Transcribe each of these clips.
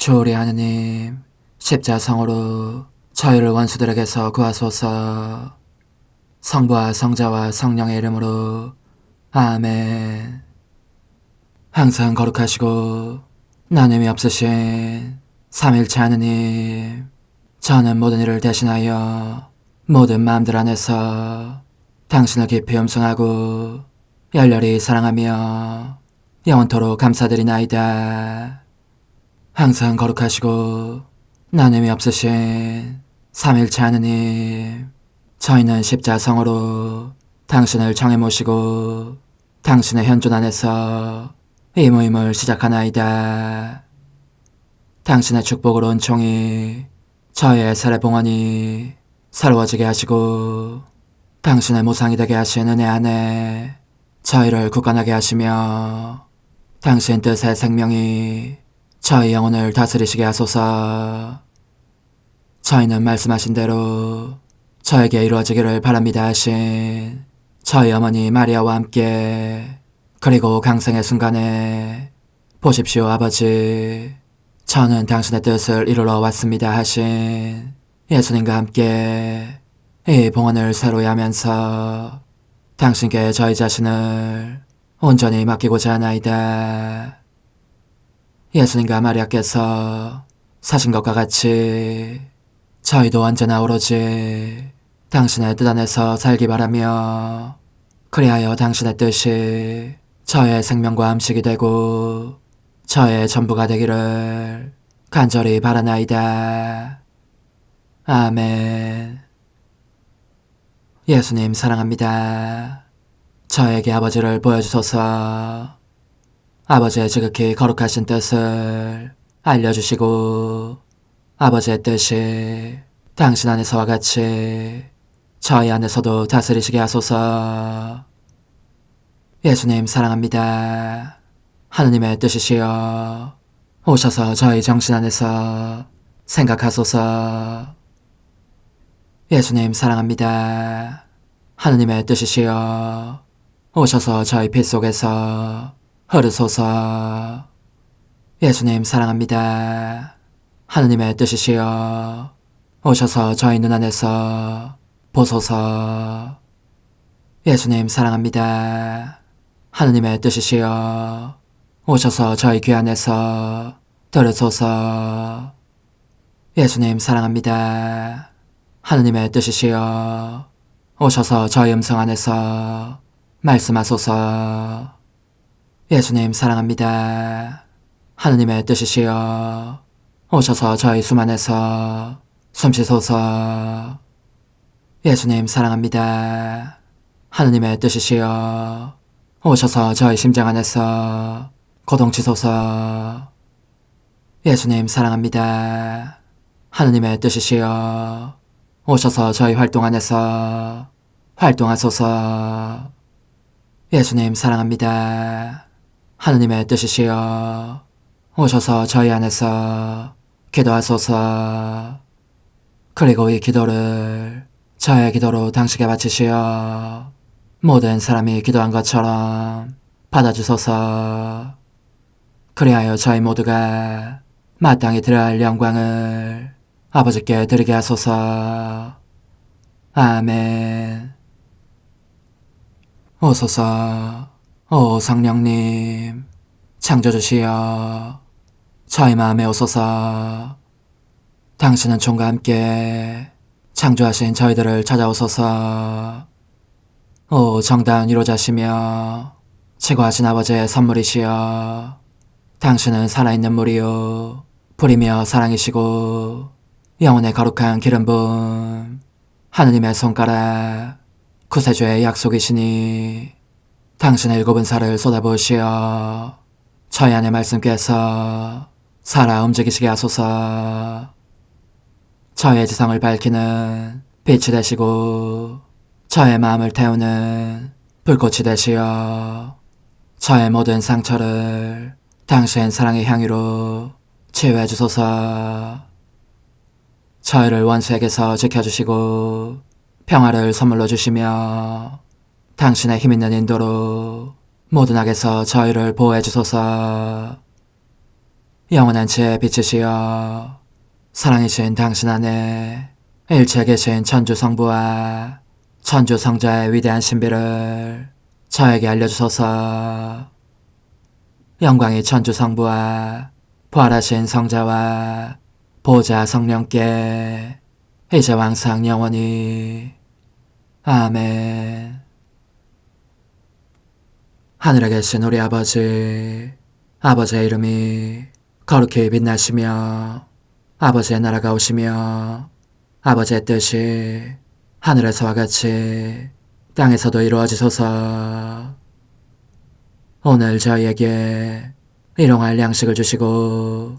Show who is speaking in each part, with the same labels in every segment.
Speaker 1: 주오리 하느님, 십자성으로 저희를 원수들에게서 구하소서. 성부와 성자와 성령의 이름으로 아멘. 항상 거룩하시고 나눔이 없으신 삼일체 하느님, 저는 모든 일을 대신하여 모든 마음들 안에서 당신을 깊이 음성하고 열렬히 사랑하며 영원토록 감사드리나이다. 항상 거룩하시고 나눔이 없으신 삼일체 하느님, 저희는 십자성으로 당신을 정해 모시고 당신의 현존 안에서 이 모임을 시작하나이다. 당신의 축복으로 은총이 저희의 세례봉헌이 새로워지게 하시고 당신의 모상이 되게 하신 은혜 안에 저희를 굳건하게 하시며 당신 뜻의 생명이 저희 영혼을 다스리시게 하소서. 저희는 말씀하신 대로 저에게 이루어지기를 바랍니다 하신 저희 어머니 마리아와 함께, 그리고 강생의 순간에 보십시오 아버지, 저는 당신의 뜻을 이루러 왔습니다 하신 예수님과 함께 이 봉헌을 새로이 하면서 당신께 저희 자신을 온전히 맡기고자 하나이다. 예수님과 마리아께서 사신 것과 같이 저희도 언제나 오로지 당신의 뜻 안에서 살기 바라며, 그리하여 당신의 뜻이 저의 생명과 음식이 되고 저의 전부가 되기를 간절히 바라나이다. 아멘. 예수님 사랑합니다. 저에게 아버지를 보여주소서. 아버지의 지극히 거룩하신 뜻을 알려주시고 아버지의 뜻이 당신 안에서와 같이 저희 안에서도 다스리시게 하소서. 예수님 사랑합니다. 하느님의 뜻이시여 오셔서 저희 정신 안에서 생각하소서. 예수님 사랑합니다. 하느님의 뜻이시여 오셔서 저희 피 속에서 흐르소서. 예수님 사랑합니다. 하느님의 뜻이시여 오셔서 저희 눈 안에서 보소서. 예수님 사랑합니다. 하느님의 뜻이시여 오셔서 저희 귀 안에서 들으소서. 예수님 사랑합니다. 하느님의 뜻이시여 오셔서 저희 음성 안에서 말씀하소서. 예수님 사랑합니다. 하느님의 뜻이시여 오셔서 저희 숨 안에서 숨쉬소서. 예수님 사랑합니다. 하느님의 뜻이시여 오셔서 저희 심장 안에서 고동치소서. 예수님 사랑합니다. 하느님의 뜻이시여 오셔서 저희 활동 안에서 활동하소서. 예수님 사랑합니다. 하느님의 뜻이시여 오셔서 저희 안에서 기도하소서. 그리고 이 기도를 저의 기도로 당신께 바치시어 모든 사람이 기도한 것처럼 받아주소서. 그리하여 저희 모두가 마땅히 드려야 할 영광을 아버지께 드리게 하소서. 아멘. 오소서. 오 성령님 창조주시여 저희 마음에 오소서. 당신은 총과 함께 창조하신 저희들을 찾아오소서. 오 정다운 위로자시며 최고하신 아버지의 선물이시여 당신은 살아있는 물이요 불이며 사랑이시고 영혼의 거룩한 기름 부음 하느님의 손가락 구세주의 약속이시니 당신의 일곱은 살을 쏟아부으시어 저희 안의 말씀께서 살아 움직이시게 하소서. 저의 지성을 밝히는 빛이 되시고 저의 마음을 태우는 불꽃이 되시어 저의 모든 상처를 당신 사랑의 향유로 치유해 주소서. 저희를 원수에게서 지켜주시고 평화를 선물로 주시며 당신의 힘있는 인도로 모든 악에서 저희를 보호해 주소서. 영원한 제 빛이시여 사랑이신 당신 안에 일체 계신 천주 성부와 천주 성자의 위대한 신비를 저에게 알려주소서. 영광이 천주 성부와 부활하신 성자와 보좌 성령께 이제와 항상 영원히 아멘. 하늘에 계신 우리 아버지, 아버지의 이름이 거룩히 빛나시며 아버지의 나라가 오시며 아버지의 뜻이 하늘에서와 같이 땅에서도 이루어지소서. 오늘 저희에게 일용할 양식을 주시고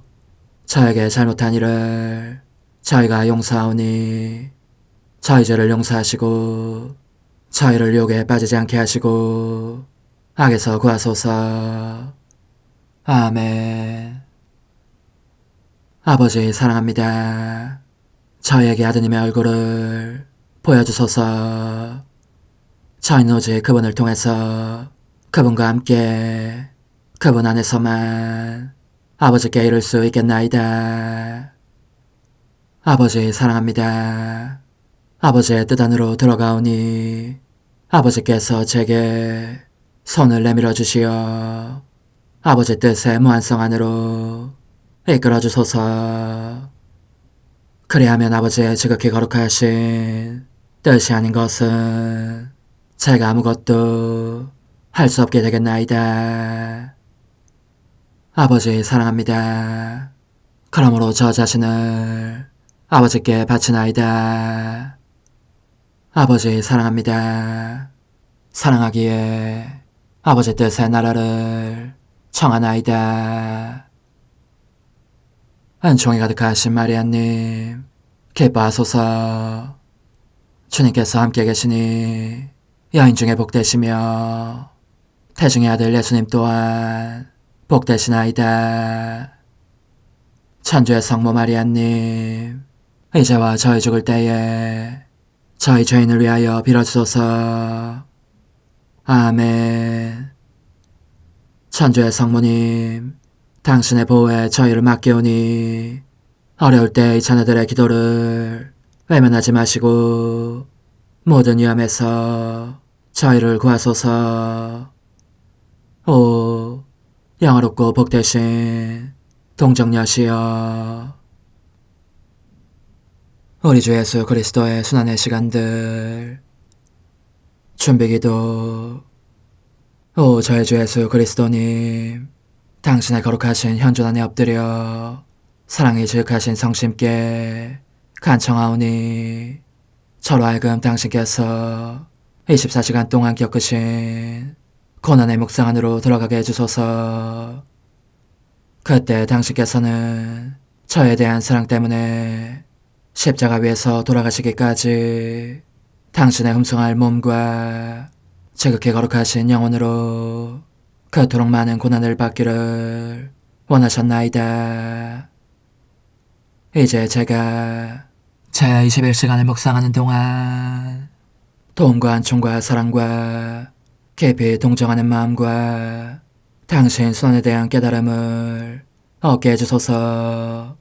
Speaker 1: 저에게 잘못한 일을 저희가 용서하오니 저희 죄를 용서하시고 저희를 유혹에 빠지지 않게 하시고 악에서 구하소서. 아멘. 아버지 사랑합니다. 저희에게 아드님의 얼굴을 보여주소서. 저희는 오직 그분을 통해서 그분과 함께 그분 안에서만 아버지께 이룰 수 있겠나이다. 아버지 사랑합니다. 아버지의 뜻 안으로 들어가오니 아버지께서 제게 손을 내밀어 주시어 아버지 뜻의 무한성 안으로 이끌어 주소서. 그리하면 아버지의 지극히 거룩하신 뜻이 아닌 것은 제가 아무것도 할 수 없게 되겠나이다. 아버지 사랑합니다. 그러므로 저 자신을 아버지께 바치나이다. 아버지 사랑합니다. 사랑하기에 아버지 뜻의 나라를 청하나이다. 은총이 가득하신 마리아님, 기뻐하소서. 주님께서 함께 계시니 여인 중에 복되시며 태중의 아들 예수님 또한 복되시나이다. 천주의 성모 마리아님, 이제와 저희 죽을 때에 저희 죄인을 위하여 빌어주소서. 아멘. 천주의 성모님, 당신의 보호에 저희를 맡기오니 어려울 때 이 자녀들의 기도를 외면하지 마시고 모든 위험에서 저희를 구하소서. 오, 영화롭고 복되신 동정녀시여, 우리 주 예수 그리스도의 순환의 시간들 준비기도. 오 저희 주 예수 그리스도님, 당신의 거룩하신 현존 안에 엎드려 사랑이 지극하신 성심께 간청하오니 저로 하여금 당신께서 24시간 동안 겪으신 고난의 묵상 안으로 들어가게 해주소서. 그때 당신께서는 저에 대한 사랑 때문에 십자가 위에서 돌아가시기까지 당신의 흠숭할 몸과 지극히 거룩하신 영혼으로 그토록 많은 고난을 받기를 원하셨나이다. 이제 제가 제 21시간을 묵상하는 동안 도움과 안총과 사랑과 깊이 동정하는 마음과 당신 손에 대한 깨달음을 얻게 해주소서.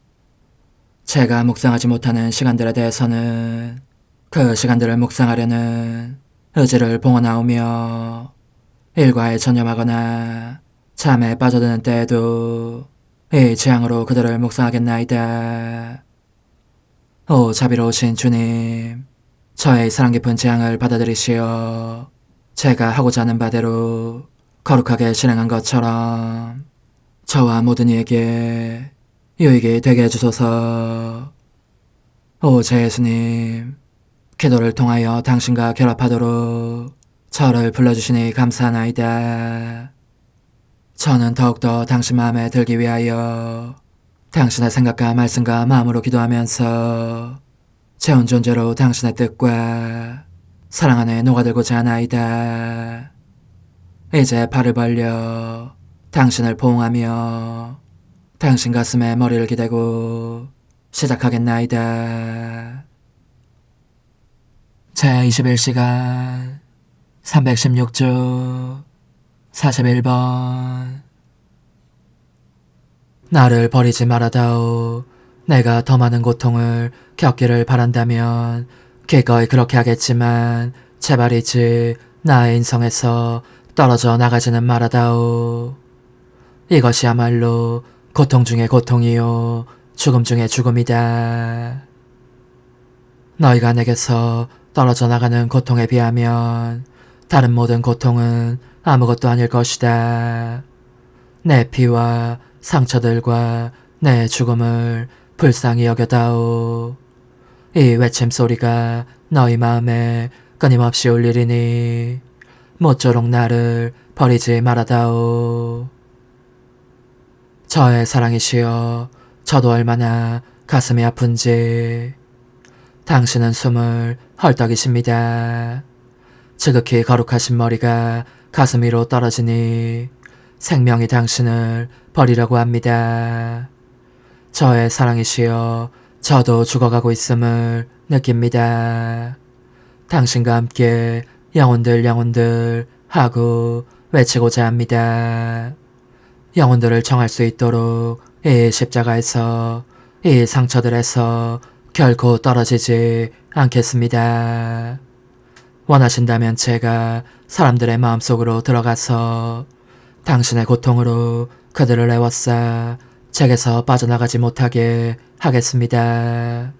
Speaker 1: 제가 묵상하지 못하는 시간들에 대해서는 그 시간들을 묵상하려는 의지를 봉헌하오며 일과에 전념하거나 잠에 빠져드는 때에도 이 재앙으로 그들을 묵상하겠나이다. 오 자비로우신 주님, 저의 사랑 깊은 재앙을 받아들이시어 제가 하고자 하는 바대로 거룩하게 실행한 것처럼 저와 모든 이에게 유익이 되게 해주소서. 오 제 예수님, 기도를 통하여 당신과 결합하도록 저를 불러주시니 감사하나이다. 저는 더욱더 당신 마음에 들기 위하여 당신의 생각과 말씀과 마음으로 기도하면서 제 온 존재로 당신의 뜻과 사랑 안에 녹아들고자 하나이다. 이제 발을 벌려 당신을 포옹하며 당신 가슴에 머리를 기대고 시작하겠나이다. 제 21시간 316주 41번. 나를 버리지 말아다오. 내가 더 많은 고통을 겪기를 바란다면 기꺼이 그렇게 하겠지만 제발이지 나의 인성에서 떨어져 나가지는 말아다오. 이것이야말로 고통 중의 고통이요 죽음 중의 죽음이다. 너희가 내게서 떨어져 나가는 고통에 비하면 다른 모든 고통은 아무것도 아닐 것이다. 내 피와 상처들과 내 죽음을 불쌍히 여겨다오. 이 외침 소리가 너희 마음에 끊임없이 울리리니 모쪼록 나를 버리지 말아다오. 저의 사랑이시여, 저도 얼마나 가슴이 아픈지. 당신은 숨을 헐떡이십니다. 지극히 거룩하신 머리가 가슴 위로 떨어지니 생명이 당신을 버리려고 합니다. 저의 사랑이시여, 저도 죽어가고 있음을 느낍니다. 당신과 함께 영혼들 하고 외치고자 합니다. 영혼들을 정할 수 있도록 이 십자가에서, 이 상처들에서 결코 떨어지지 않겠습니다. 원하신다면 제가 사람들의 마음속으로 들어가서 당신의 고통으로 그들을 애워싸 제게서 빠져나가지 못하게 하겠습니다.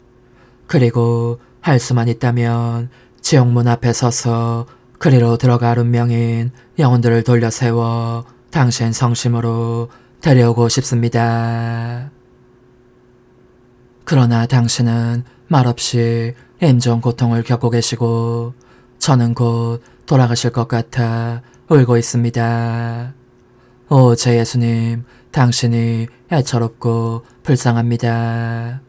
Speaker 1: 그리고 할 수만 있다면 지옥문 앞에 서서 그리로 들어갈 운명인 영혼들을 돌려 세워 당신 성심으로 데려오고 싶습니다. 그러나 당신은 말없이 임종 고통을 겪고 계시고 저는 곧 돌아가실 것 같아 울고 있습니다. 오, 제 예수님, 당신이 애처롭고 불쌍합니다.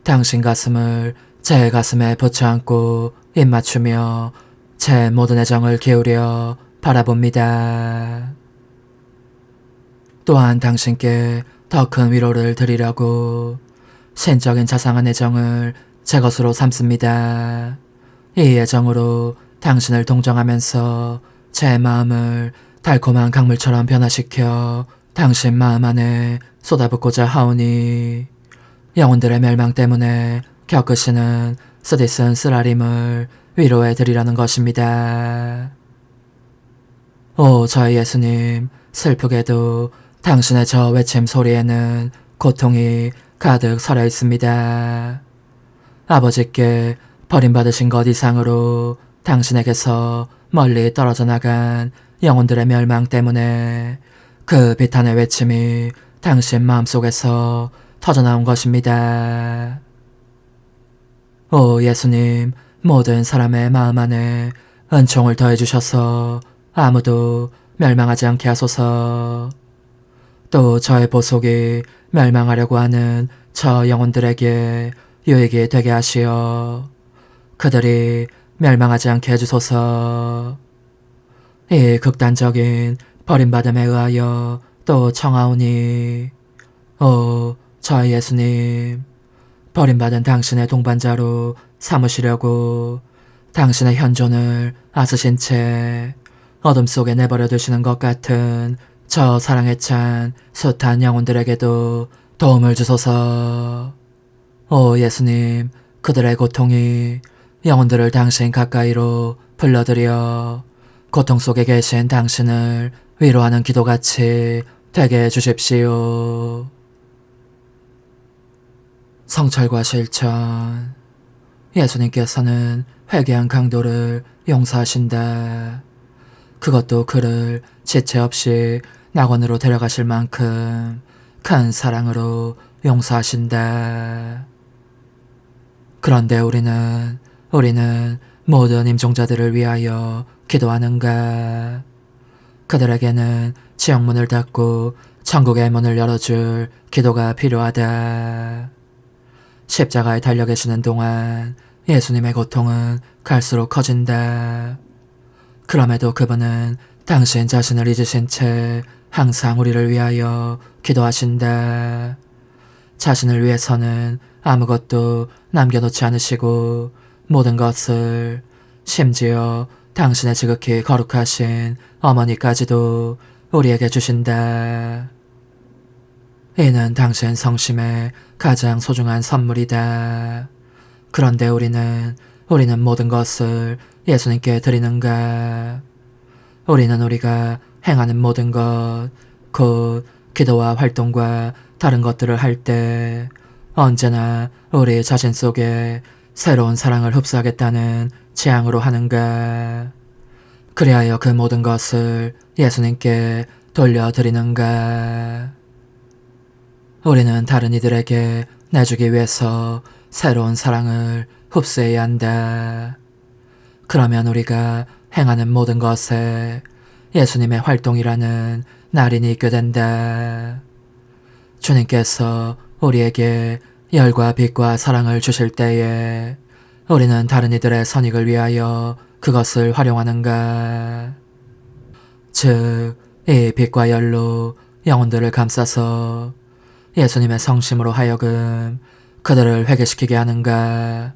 Speaker 1: 당신 가슴을 제 가슴에 붙여안고 입맞추며 제 모든 애정을 기울여 바라봅니다. 또한 당신께 더 큰 위로를 드리려고 신적인 자상한 애정을 제 것으로 삼습니다. 이 애정으로 당신을 동정하면서 제 마음을 달콤한 강물처럼 변화시켜 당신 마음 안에 쏟아붓고자 하오니 영혼들의 멸망 때문에 겪으시는 쓰디쓴 쓰라림을 위로해 드리려는 것입니다. 오, 저희 예수님, 슬프게도 당신의 저 외침 소리에는 고통이 가득 서려 있습니다. 아버지께 버림받으신 것 이상으로 당신에게서 멀리 떨어져 나간 영혼들의 멸망 때문에 그 비탄의 외침이 당신 마음속에서 터져나온 것입니다. 오, 예수님, 모든 사람의 마음 안에 은총을 더해주셔서 아무도 멸망하지 않게 하소서. 또 저의 보속이 멸망하려고 하는 저 영혼들에게 유익이 되게 하시어 그들이 멸망하지 않게 해주소서. 이 극단적인 버림받음에 의하여 또 청하오니 오, 저희 예수님, 버림받은 당신의 동반자로 삼으시려고 당신의 현존을 앗으신 채 어둠 속에 내버려 두시는 것 같은 저 사랑에 찬 숱한 영혼들에게도 도움을 주소서. 오, 예수님, 그들의 고통이 영혼들을 당신 가까이로 불러들여 고통 속에 계신 당신을 위로하는 기도같이 되게 해주십시오. 성찰과 실천. 예수님께서는 회개한 강도를 용서하신다. 그것도 그를 지체 없이 낙원으로 데려가실 만큼 큰 사랑으로 용서하신다. 그런데 우리는 모든 임종자들을 위하여 기도하는가? 그들에게는 지옥문을 닫고 천국의 문을 열어줄 기도가 필요하다. 십자가에 달려 계시는 동안 예수님의 고통은 갈수록 커진다. 그럼에도 그분은 당신 자신을 잊으신 채 항상 우리를 위하여 기도하신다. 자신을 위해서는 아무것도 남겨놓지 않으시고 모든 것을, 심지어 당신의 지극히 거룩하신 어머니까지도 우리에게 주신다. 이는 당신 성심의 가장 소중한 선물이다. 그런데 우리는 모든 것을 예수님께 드리는가? 우리는 우리가 행하는 모든 것, 곧 기도와 활동과 다른 것들을 할 때 언제나 우리 자신 속에 새로운 사랑을 흡수하겠다는 지향으로 하는가? 그리하여 그 모든 것을 예수님께 돌려드리는가? 우리는 다른 이들에게 내주기 위해서 새로운 사랑을 흡수해야 한다. 그러면 우리가 행하는 모든 것에 예수님의 활동이라는 날인이 있게 된다. 주님께서 우리에게 열과 빛과 사랑을 주실 때에 우리는 다른 이들의 선익을 위하여 그것을 활용하는가? 즉, 이 빛과 열로 영혼들을 감싸서 예수님의 성심으로 하여금 그들을 회개시키게 하는가?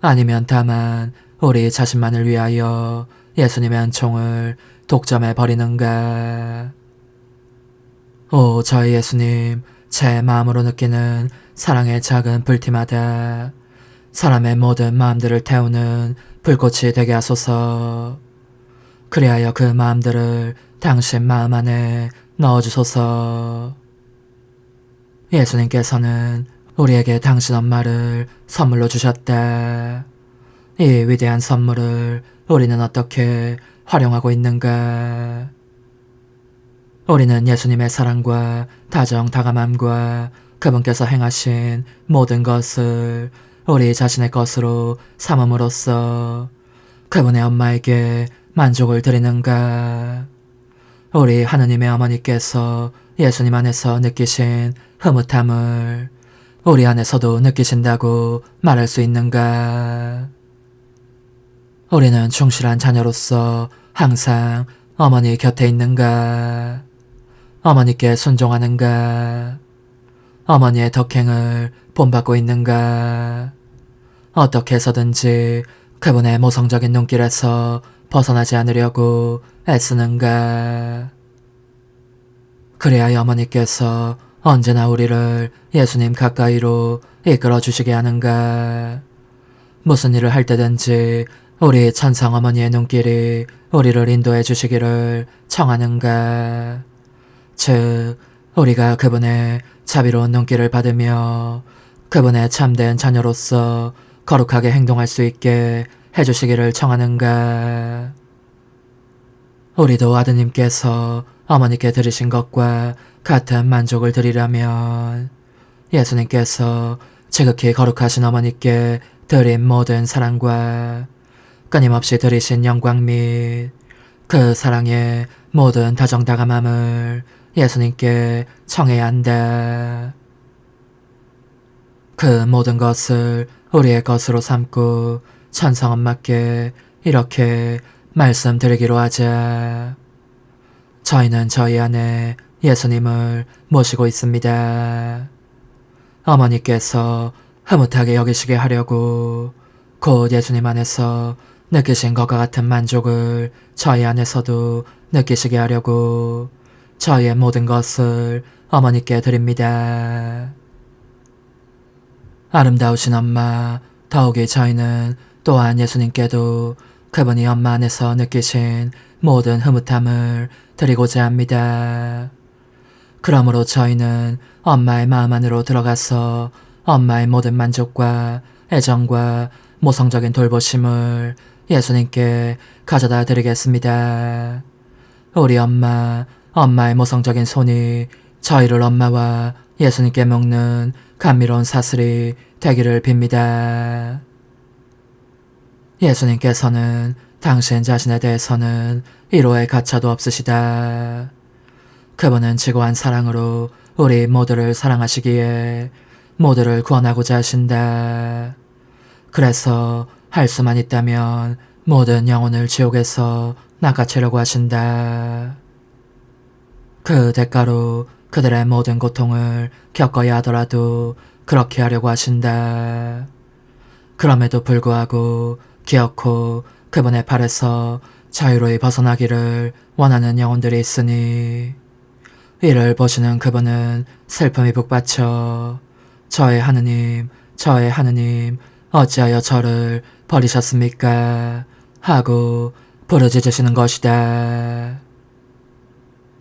Speaker 1: 아니면 다만 우리 자신만을 위하여 예수님의 은총을 독점해 버리는가? 오, 저희 예수님, 제 마음으로 느끼는 사랑의 작은 불티마다 사람의 모든 마음들을 태우는 불꽃이 되게 하소서. 그리하여 그 마음들을 당신 마음 안에 넣어주소서. 예수님께서는 우리에게 당신 엄마를 선물로 주셨다. 이 위대한 선물을 우리는 어떻게 활용하고 있는가? 우리는 예수님의 사랑과 다정다감함과 그분께서 행하신 모든 것을 우리 자신의 것으로 삼음으로써 그분의 엄마에게 만족을 드리는가? 우리 하느님의 어머니께서 예수님 안에서 느끼신 흐뭇함을 우리 안에서도 느끼신다고 말할 수 있는가? 우리는 충실한 자녀로서 항상 어머니 곁에 있는가? 어머니께 순종하는가? 어머니의 덕행을 본받고 있는가? 어떻게 해서든지 그분의 모성적인 눈길에서 벗어나지 않으려고 애쓰는가? 그래야 어머니께서 언제나 우리를 예수님 가까이로 이끌어 주시게 하는가? 무슨 일을 할 때든지 우리 천상 어머니의 눈길이 우리를 인도해 주시기를 청하는가? 즉, 우리가 그분의 자비로운 눈길을 받으며 그분의 참된 자녀로서 거룩하게 행동할 수 있게 해주시기를 청하는가? 우리도 아드님께서 어머니께 드리신 것과 같은 만족을 드리려면 예수님께서 지극히 거룩하신 어머니께 드린 모든 사랑과 끊임없이 드리신 영광 및 그 사랑의 모든 다정다감함을 예수님께 청해야 한다. 그 모든 것을 우리의 것으로 삼고 천성엄마께 이렇게 말씀드리기로 하자. 저희는 저희 안에 예수님을 모시고 있습니다. 어머니께서 흐뭇하게 여기시게 하려고 곧 예수님 안에서 느끼신 것과 같은 만족을 저희 안에서도 느끼시게 하려고 저희의 모든 것을 어머니께 드립니다. 아름다우신 엄마, 더욱이 저희는 또한 예수님께도 그분이 엄마 안에서 느끼신 모든 흐뭇함을 드리고자 합니다. 그러므로 저희는 엄마의 마음 안으로 들어가서 엄마의 모든 만족과 애정과 모성적인 돌보심을 예수님께 가져다 드리겠습니다. 우리 엄마의 모성적인 손이 저희를 엄마와 예수님께 묶는 감미로운 사슬이 되기를 빕니다. 예수님께서는 당신 자신에 대해서는 1호의 가차도 없으시다. 그분은 지고한 사랑으로 우리 모두를 사랑하시기에 모두를 구원하고자 하신다. 그래서 할 수만 있다면 모든 영혼을 지옥에서 낚아채려고 하신다. 그 대가로 그들의 모든 고통을 겪어야 하더라도 그렇게 하려고 하신다. 그럼에도 불구하고 기어코 그분의 팔에서 자유로이 벗어나기를 원하는 영혼들이 있으니 이를 보시는 그분은 슬픔이 북받쳐 저의 하느님, 저의 하느님, 어찌하여 저를 버리셨습니까? 하고 부르짖으시는 것이다.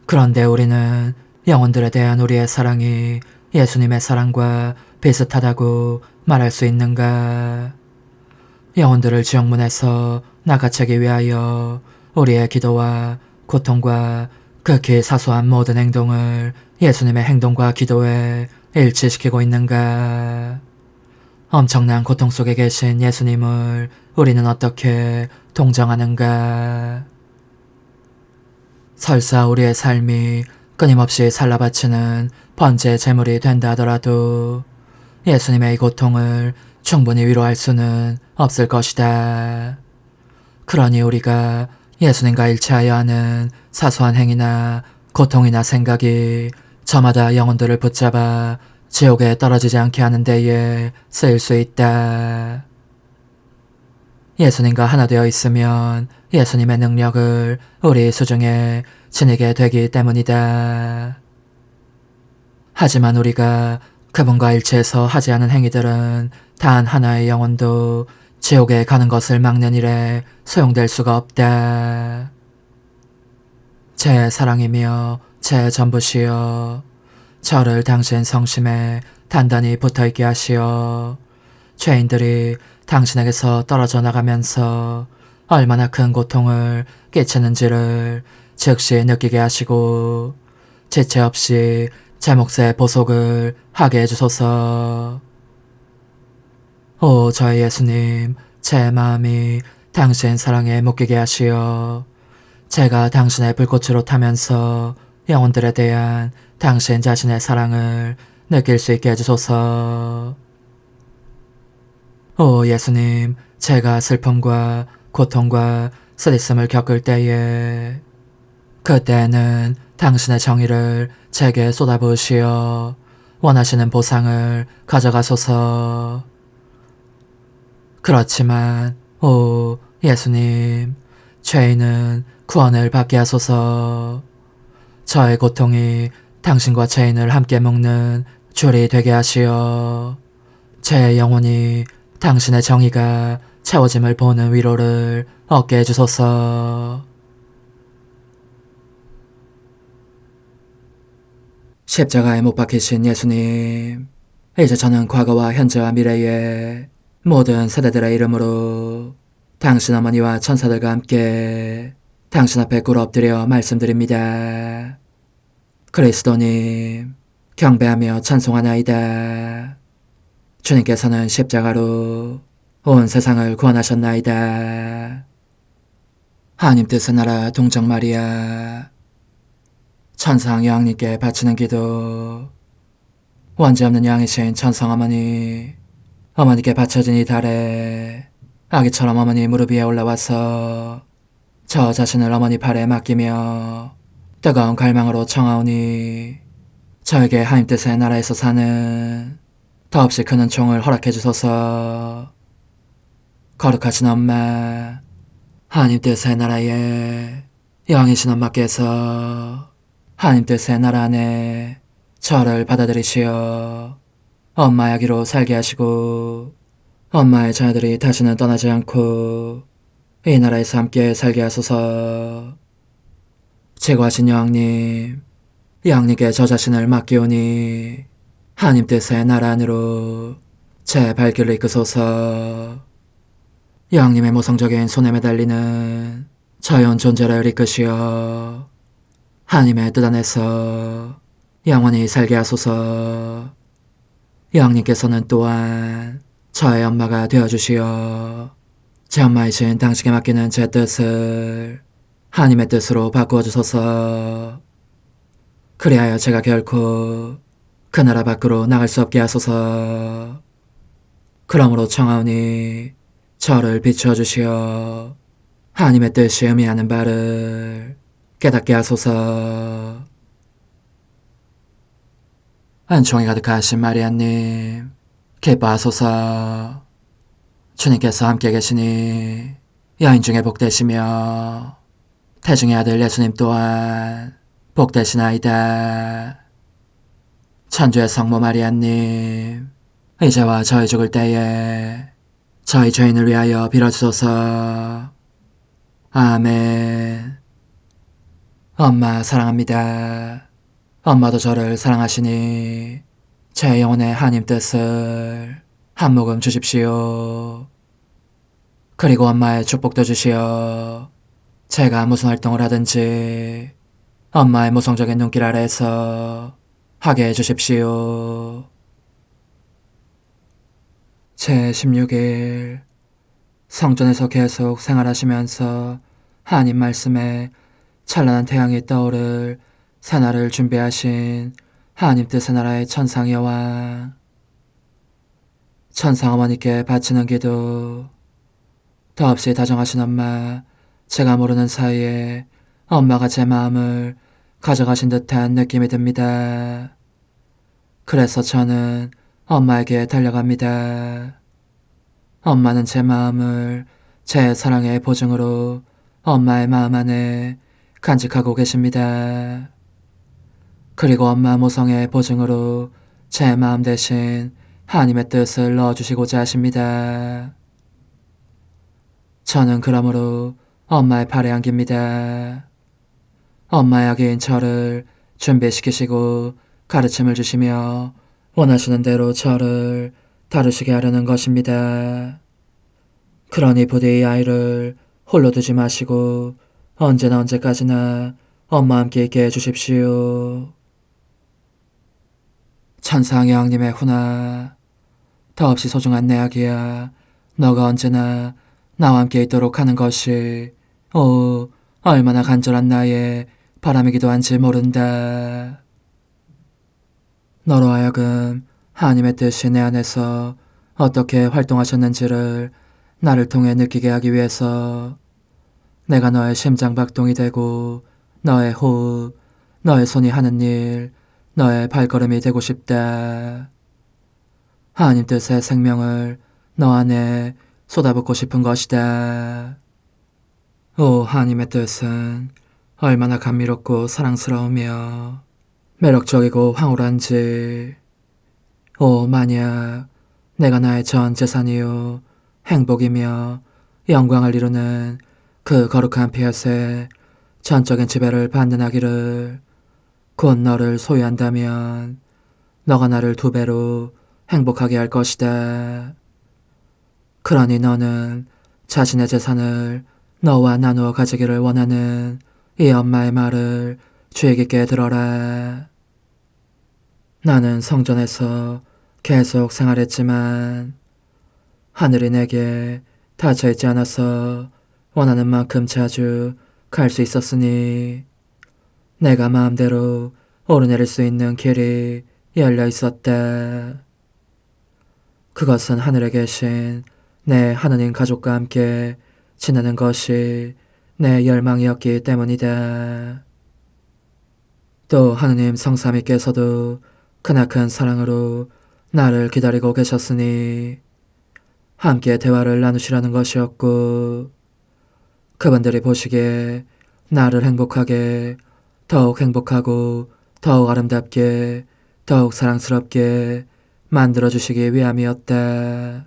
Speaker 1: 그런데 우리는 영혼들에 대한 우리의 사랑이 예수님의 사랑과 비슷하다고 말할 수 있는가? 영혼들을 지옥문에서 나가채기 위하여 우리의 기도와 고통과 극히 사소한 모든 행동을 예수님의 행동과 기도에 일치시키고 있는가? 엄청난 고통 속에 계신 예수님을 우리는 어떻게 동정하는가? 설사 우리의 삶이 끊임없이 살라바치는 번제 제물이 된다 하더라도 예수님의 이 고통을 충분히 위로할 수는 없을 것이다. 그러니 우리가 예수님과 일치하여 하는 사소한 행위나 고통이나 생각이 저마다 영혼들을 붙잡아 지옥에 떨어지지 않게 하는 데에 쓰일 수 있다. 예수님과 하나 되어 있으면 예수님의 능력을 우리 수중에 지니게 되기 때문이다. 하지만 우리가 그분과 일치해서 하지 않은 행위들은 단 하나의 영혼도 지옥에 가는 것을 막는 일에 소용될 수가 없다. 제 사랑이며 제 전부시여, 저를 당신 성심에 단단히 붙어있게 하시어 죄인들이 당신에게서 떨어져 나가면서 얼마나 큰 고통을 끼치는지를 즉시 느끼게 하시고 지체 없이 제 몫의 보속을 하게 해주소서. 오 저의 예수님, 제 마음이 당신 사랑에 묶이게 하시어 제가 당신의 불꽃으로 타면서 영혼들에 대한 당신 자신의 사랑을 느낄 수 있게 해주소서. 오 예수님, 제가 슬픔과 고통과 쓰디씀을 겪을 때에 그때는 당신의 정의를 제게 쏟아부으시어 원하시는 보상을 가져가소서. 그렇지만 오 예수님, 죄인은 구원을 받게 하소서. 저의 고통이 당신과 죄인을 함께 묶는 줄이 되게 하시어 제 영혼이 당신의 정의가 채워짐을 보는 위로를 얻게 해주소서. 십자가에 못 박히신 예수님, 이제 저는 과거와 현재와 미래의 모든 세대들의 이름으로 당신 어머니와 천사들과 함께 당신 앞에 꿇어 엎드려 말씀드립니다. 그리스도님, 경배하며 찬송하나이다. 주님께서는 십자가로 온 세상을 구원하셨나이다. 하나님 뜻의 나라 동정 마리아, 천상 여왕님께 바치는 기도. 원죄 없는 양이신 천상 어머니, 어머니께 바쳐진 이 달에 아기처럼 어머니 무릎 위에 올라와서 저 자신을 어머니 팔에 맡기며 뜨거운 갈망으로 청하오니 저에게 하나님 뜻의 나라에서 사는 더없이 큰 은총을 허락해 주소서. 거룩하신 엄마, 하나님 뜻의 나라에 영이신 엄마께서 하나님 뜻의 나라 안에 저를 받아들이시어 엄마 아기로 살게 하시고 엄마의 자녀들이 다시는 떠나지 않고 이 나라에서 함께 살게 하소서. 제거하신 여왕님, 여왕님께 저 자신을 맡기오니 하나님 뜻의 나라 안으로 제 발길을 이끄소서. 여왕님의 모성적인 손에 매달리는 자연 존재를 이끄시어 하나님의 뜻 안에서 영원히 살게 하소서. 여왕님께서는 또한 저의 엄마가 되어주시어 제 엄마이신 당신께 맡기는 제 뜻을 하나님의 뜻으로 바꾸어 주소서. 그리하여 제가 결코 그 나라 밖으로 나갈 수 없게 하소서. 그러므로 청하오니 저를 비추어 주시어 하나님의 뜻이 의미하는 바를 깨닫게 하소서. 은총이 가득하신 마리아님, 기뻐하소서. 주님께서 함께 계시니 여인 중에 복되시며 태중의 아들 예수님 또한 복되시나이다. 천주의 성모 마리아님, 이제와 저희 죽을 때에 저희 죄인을 위하여 빌어주소서. 아멘. 엄마 사랑합니다. 엄마도 저를 사랑하시니 제 영혼의 하님 뜻을 한 모금 주십시오. 그리고 엄마의 축복도 주시어 제가 무슨 활동을 하든지 엄마의 모성적인 눈길 아래에서 하게 해주십시오. 제16일 성전에서 계속 생활하시면서 하나님 말씀에 찬란한 태양이 떠오를 새날을 준비하신 하나님 뜻의 나라의 천상 여왕, 천상 어머니께 바치는 기도. 더없이 다정하신 엄마, 제가 모르는 사이에 엄마가 제 마음을 가져가신 듯한 느낌이 듭니다. 그래서 저는 엄마에게 달려갑니다. 엄마는 제 마음을 제 사랑의 보증으로 엄마의 마음 안에 간직하고 계십니다. 그리고 엄마 모성의 보증으로 제 마음 대신 하나님의 뜻을 넣어주시고자 하십니다. 저는 그러므로 엄마의 팔에 안깁니다. 엄마의 아기인 저를 준비시키시고 가르침을 주시며 원하시는 대로 저를 다루시게 하려는 것입니다. 그러니 부디 이 아이를 홀로 두지 마시고 언제나 언제까지나 엄마와 함께 있게 해주십시오. 천상 여왕님의 훈아, 더없이 소중한 내 아기야, 너가 언제나 나와 함께 있도록 하는 것이 얼마나 간절한 나의 바람이기도 한지 모른다. 너로 하여금 하나님의 뜻이 내 안에서 어떻게 활동하셨는지를 나를 통해 느끼게 하기 위해서 내가 너의 심장박동이 되고 너의 호흡, 너의 손이 하는 일, 너의 발걸음이 되고 싶다. 하나님 뜻의 생명을 너 안에 쏟아붓고 싶은 것이다. 오, 하나님의 뜻은 얼마나 감미롭고 사랑스러우며 매력적이고 황홀한지. 오, 만약 내가 나의 전 재산이요 행복이며 영광을 이루는 그 거룩한 피앗의 전적인 지배를 받는 아기를 곧 너를 소유한다면 너가 나를 2배로 행복하게 할 것이다. 그러니 너는 자신의 재산을 너와 나누어 가지기를 원하는 이 엄마의 말을 주의 깊게 들어라. 나는 성전에서 계속 생활했지만 하늘이 내게 닫혀있지 않아서 원하는 만큼 자주 갈 수 있었으니 내가 마음대로 오르내릴 수 있는 길이 열려 있었다. 그것은 하늘에 계신 내 하느님 가족과 함께 지내는 것이 내 열망이었기 때문이다. 또 하느님 성삼위께서도 크나큰 사랑으로 나를 기다리고 계셨으니 함께 대화를 나누시라는 것이었고, 그분들이 보시기에 나를 행복하게, 더욱 행복하고 더욱 아름답게 더욱 사랑스럽게 만들어주시기 위함이었다.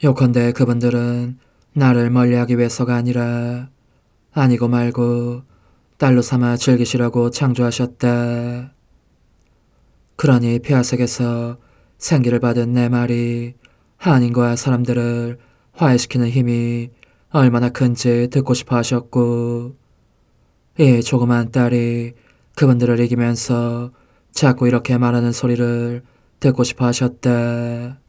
Speaker 1: 요컨대 그분들은 나를 멀리하기 위해서가 아니라 아니고 말고 딸로 삼아 즐기시려고 창조하셨다. 그러니 폐하색에서 생기를 받은 내 말이 하나님과 사람들을 화해시키는 힘이 얼마나 큰지 듣고 싶어 하셨고, 이 조그만 딸이 그분들을 이기면서 자꾸 이렇게 말하는 소리를 듣고 싶어 하셨다.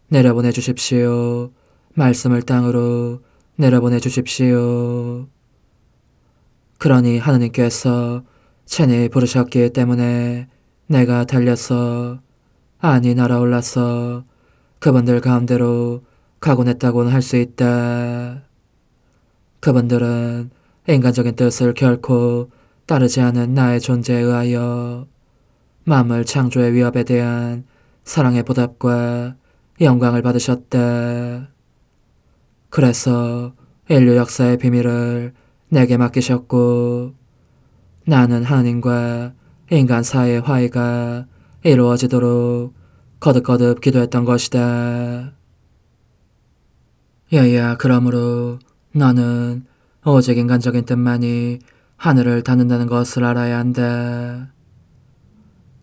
Speaker 1: 내려보내 주십시오. 말씀을 땅으로 내려보내 주십시오. 그러니 하느님께서 친히 부르셨기 때문에 내가 달려서 아니 날아올라서 그분들 가운데로 가곤 했다고는 할 수 있다. 그분들은 인간적인 뜻을 결코 따르지 않은 나의 존재에 의하여 만물 창조의 위협에 대한 사랑의 보답과 영광을 받으셨다. 그래서 인류 역사의 비밀을 내게 맡기셨고 나는 하나님과 인간 사이의 화해가 이루어지도록 거듭거듭 기도했던 것이다. 야야, 그러므로 너는 오직 인간적인 뜻만이 하늘을 닫는다는 것을 알아야 한다.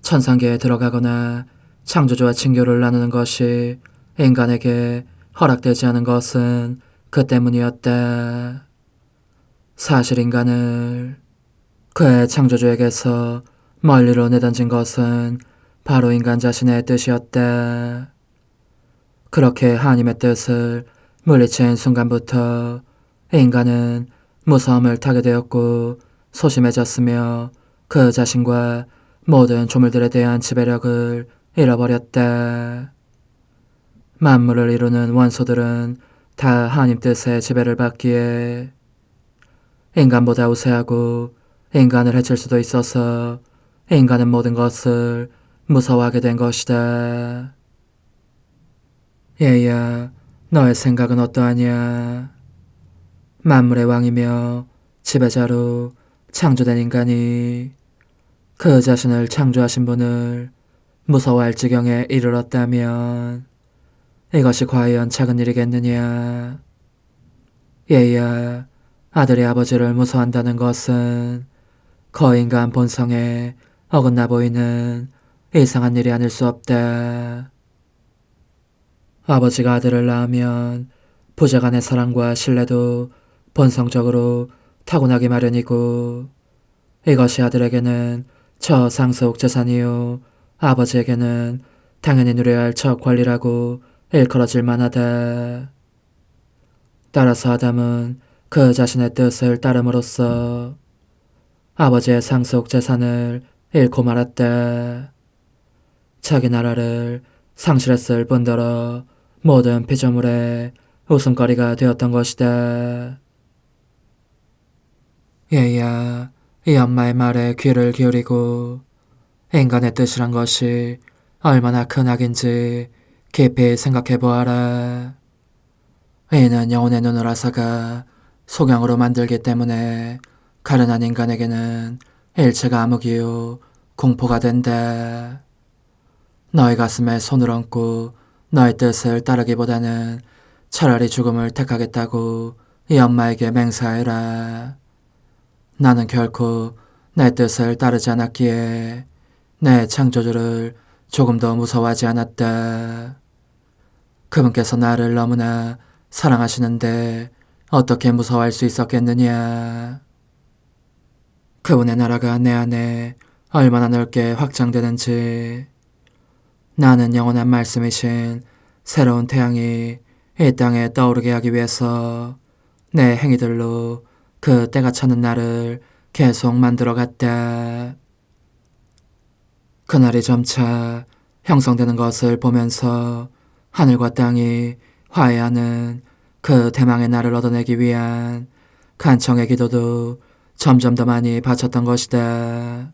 Speaker 1: 천상계에 들어가거나 창조주와 친교를 나누는 것이 인간에게 허락되지 않은 것은 그 때문이었다. 사실 인간을 그의 창조주에게서 멀리로 내던진 것은 바로 인간 자신의 뜻이었다. 그렇게 하나님의 뜻을 물리친 순간부터 인간은 무서움을 타게 되었고 소심해졌으며 그 자신과 모든 조물들에 대한 지배력을 잃어버렸다. 만물을 이루는 원소들은 다 하나님 뜻의 지배를 받기에 인간보다 우세하고 인간을 해칠 수도 있어서 인간은 모든 것을 무서워하게 된 것이다. 얘야, 너의 생각은 어떠하냐? 만물의 왕이며 지배자로 창조된 인간이 그 자신을 창조하신 분을 무서워할 지경에 이르렀다면 이것이 과연 작은 일이겠느냐? 얘야, 아들이 아버지를 무서워한다는 것은 거인간 본성에 어긋나 보이는 이상한 일이 아닐 수 없다. 아버지가 아들을 낳으면 부자간의 사랑과 신뢰도 본성적으로 타고나기 마련이고 이것이 아들에게는 저상속 재산이요 아버지에게는 당연히 누려야 할 첫 권리라고 일컬어질 만하다. 따라서 아담은 그 자신의 뜻을 따름으로써 아버지의 상속 재산을 잃고 말았다. 자기 나라를 상실했을 뿐더러 모든 피조물의 웃음거리가 되었던 것이다. 얘야, 이 엄마의 말에 귀를 기울이고 인간의 뜻이란 것이 얼마나 큰 악인지 깊이 생각해 보아라. 이는 영혼의 눈을 앗아가 소경으로 만들기 때문에 가련한 인간에게는 일체가 암흑이요 공포가 된다. 너의 가슴에 손을 얹고 너의 뜻을 따르기보다는 차라리 죽음을 택하겠다고 이 엄마에게 맹세하여라. 나는 결코 내 뜻을 따르지 않았기에 내 창조주를 조금 더 무서워하지 않았다. 그분께서 나를 너무나 사랑하시는데 어떻게 무서워할 수 있었겠느냐. 그분의 나라가 내 안에 얼마나 넓게 확장되는지, 나는 영원한 말씀이신 새로운 태양이 이 땅에 떠오르게 하기 위해서 내 행위들로 그 때가 차는 날을 계속 만들어 갔다. 그날이 점차 형성되는 것을 보면서 하늘과 땅이 화해하는 그 대망의 날을 얻어내기 위한 간청의 기도도 점점 더 많이 바쳤던 것이다.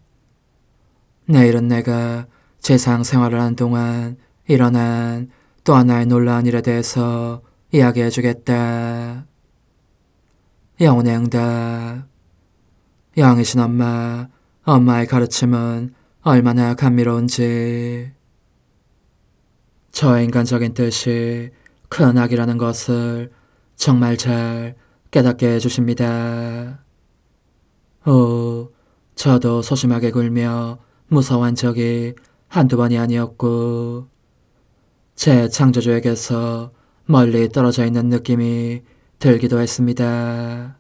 Speaker 1: 내일은 내가 세상 생활을 하는 동안 일어난 또 하나의 놀라운 일에 대해서 이야기해 주겠다. 영혼의 응답. 영이신 엄마, 엄마의 가르침은 얼마나 감미로운지. 저의 인간적인 뜻이 큰 악이라는 것을 정말 잘 깨닫게 해주십니다. 저도 소심하게 굴며 무서워한 적이 한두 번이 아니었고 제 창조주에게서 멀리 떨어져 있는 느낌이 들기도 했습니다.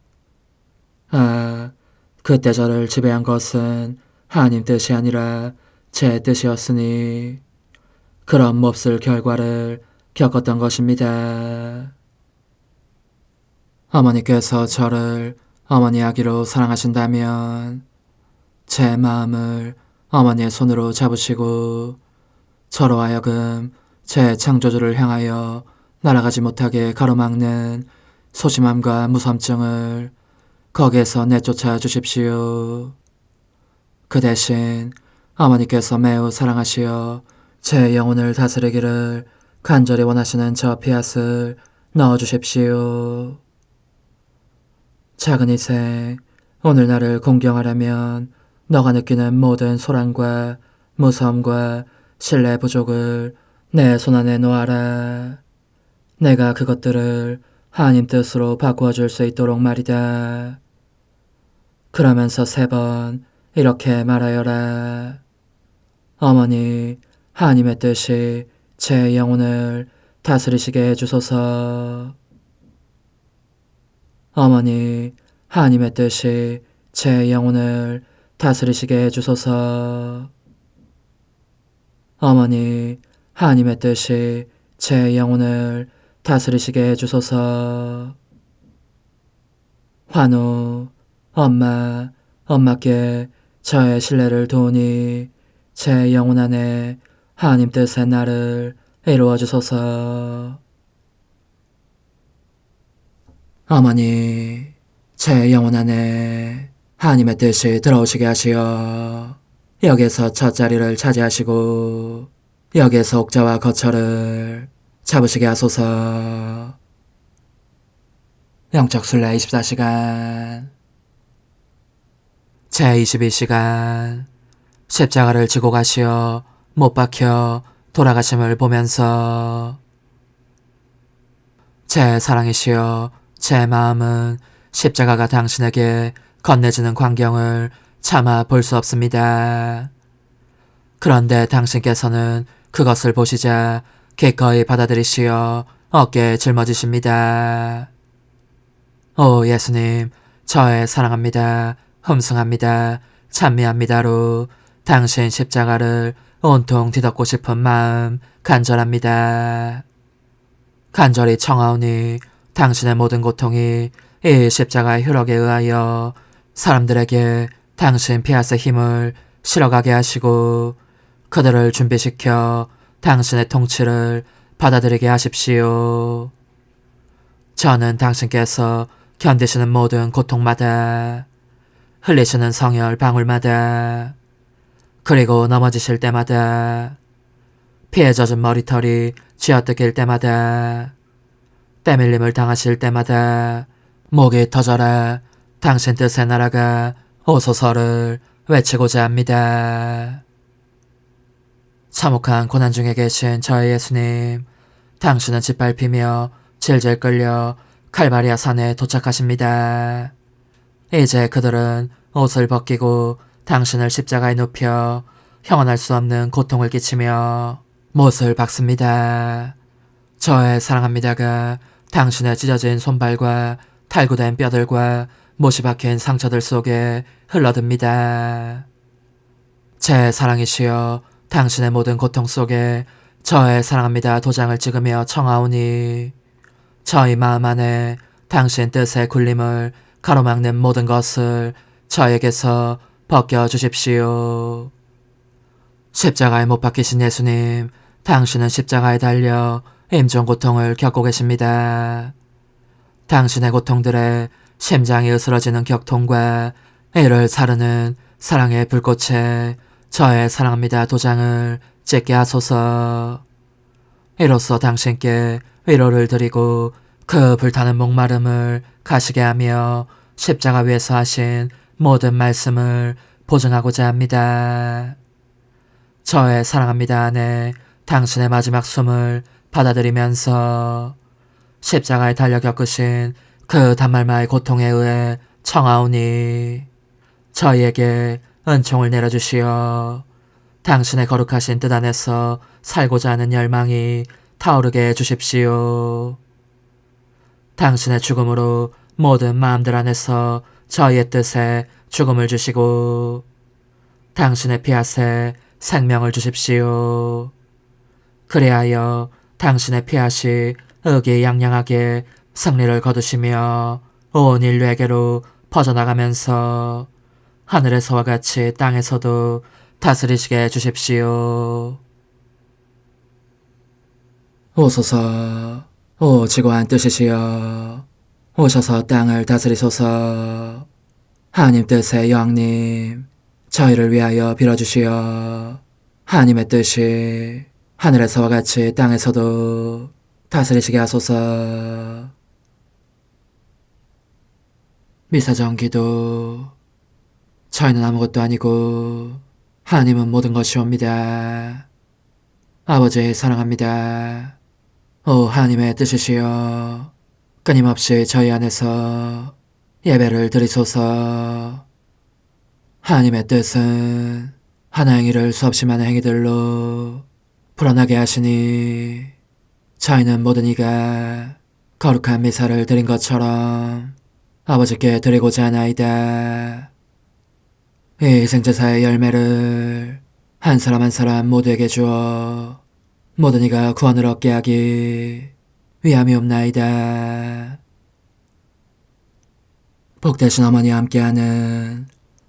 Speaker 1: 그때 저를 지배한 것은 하나님 뜻이 아니라 제 뜻이었으니 그런 몹쓸 결과를 겪었던 것입니다. 어머니께서 저를 어머니 아기로 사랑하신다면 제 마음을 어머니의 손으로 잡으시고 저로 하여금 제 창조주를 향하여 날아가지 못하게 가로막는 소심함과 무섬증을 거기에서 내쫓아 주십시오. 그 대신 어머니께서 매우 사랑하시어 제 영혼을 다스리기를 간절히 원하시는 저 피앗을 넣어주십시오. 작은 희생, 오늘 나를 공경하려면 너가 느끼는 모든 소란과 무서움과 신뢰 부족을 내 손안에 놓아라. 내가 그것들을 하나님 뜻으로 바꾸어 줄 수 있도록 말이다. 그러면서 3번 이렇게 말하여라. 어머니, 하나님의 뜻이 제 영혼을 다스리시게 해주소서. 어머니, 하나님의 뜻이 제 영혼을 다스리시게 해주소서. 어머니, 하나님의 뜻이 제 영혼을 다스리시게 해주소서. 환우, 엄마께 저의 신뢰를 도우니 제 영혼 안에 하나님 뜻의 나를 이루어 주소서. 어머니, 제 영혼 안에 하나님의 뜻이 들어오시게 하시어 여기에서 첫 자리를 차지하시고 여기에서 옥자와 거처를 잡으시게 하소서. 영적 순례 24시간 제22시간 십자가를 지고 가시어 못 박혀 돌아가심을 보면서 제 사랑이시여 제 마음은 십자가가 당신에게 건네지는 광경을 차마 볼 수 없습니다. 그런데 당신께서는 그것을 보시자 기꺼이 받아들이시어 어깨에 짊어지십니다. 오 예수님, 저의 사랑합니다. 흠숭합니다. 찬미합니다로 당신 십자가를 온통 뒤덮고 싶은 마음 간절합니다. 간절히 청하오니 당신의 모든 고통이 이 십자가의 효력에 의하여 사람들에게 당신 피아스의 힘을 실어가게 하시고 그들을 준비시켜 당신의 통치를 받아들이게 하십시오. 저는 당신께서 견디시는 모든 고통마다 흘리시는 성혈 방울마다 그리고 넘어지실 때마다 피에 젖은 머리털이 쥐어뜯길 때마다 때밀림을 당하실 때마다 목이 터져라 당신 뜻의 나라가 오소서를 외치고자 합니다. 참혹한 고난 중에 계신 저의 예수님, 당신은 짓밟히며 질질 끌려 칼바리아 산에 도착하십니다. 이제 그들은 옷을 벗기고 당신을 십자가에 눕혀 형언할 수 없는 고통을 끼치며 못을 박습니다. 저의 사랑합니다가 당신의 찢어진 손발과 탈구된 뼈들과 못이 박힌 상처들 속에 흘러듭니다. 제 사랑이시여 당신의 모든 고통 속에 저의 사랑합니다 도장을 찍으며 청하오니 저희 마음 안에 당신 뜻의 굴림을 가로막는 모든 것을 저에게서 벗겨주십시오. 십자가에 못 박히신 예수님, 당신은 십자가에 달려 임종 고통을 겪고 계십니다. 당신의 고통들에 심장이 으스러지는 격통과 이를 사르는 사랑의 불꽃에 저의 사랑합니다 도장을 찍게 하소서. 이로써 당신께 위로를 드리고 그 불타는 목마름을 가시게 하며 십자가 위에서 하신 모든 말씀을 보증하고자 합니다. 저의 사랑합니다 안에 당신의 마지막 숨을 받아들이면서 십자가에 달려 겪으신 그 단말마의 고통에 의해 청하오니 저희에게 은총을 내려주시어 당신의 거룩하신 뜻 안에서 살고자 하는 열망이 타오르게 해주십시오. 당신의 죽음으로 모든 마음들 안에서 저희의 뜻에 죽음을 주시고 당신의 피앗에 생명을 주십시오. 그리하여 당신의 피앗이 의기양양하게 승리를 거두시며 온 인류에게로 퍼져나가면서 하늘에서와 같이 땅에서도 다스리시게 해주십시오. 오소서, 오 지고한 뜻이시여, 오셔서 땅을 다스리소서. 하나님 뜻의 여왕님, 저희를 위하여 빌어주시어 하나님의 뜻이 하늘에서와 같이 땅에서도 다스리시게 하소서. 미사정 기도. 저희는 아무것도 아니고 하나님은 모든 것이옵니다. 아버지 사랑합니다. 오 하나님의 뜻이시여 끊임없이 저희 안에서 예배를 드리소서. 하나님의 뜻은 하나 행위를 수없이 많은 행위들로 불어나게 하시니 저희는 모든 이가 거룩한 미사를 드린 것처럼 아버지께 드리고자 하나이다. 이 희생제사의 열매를 한 사람 한 사람 모두에게 주어 모든 이가 구원을 얻게 하기 위함이옵나이다. 복되신 어머니와 함께하는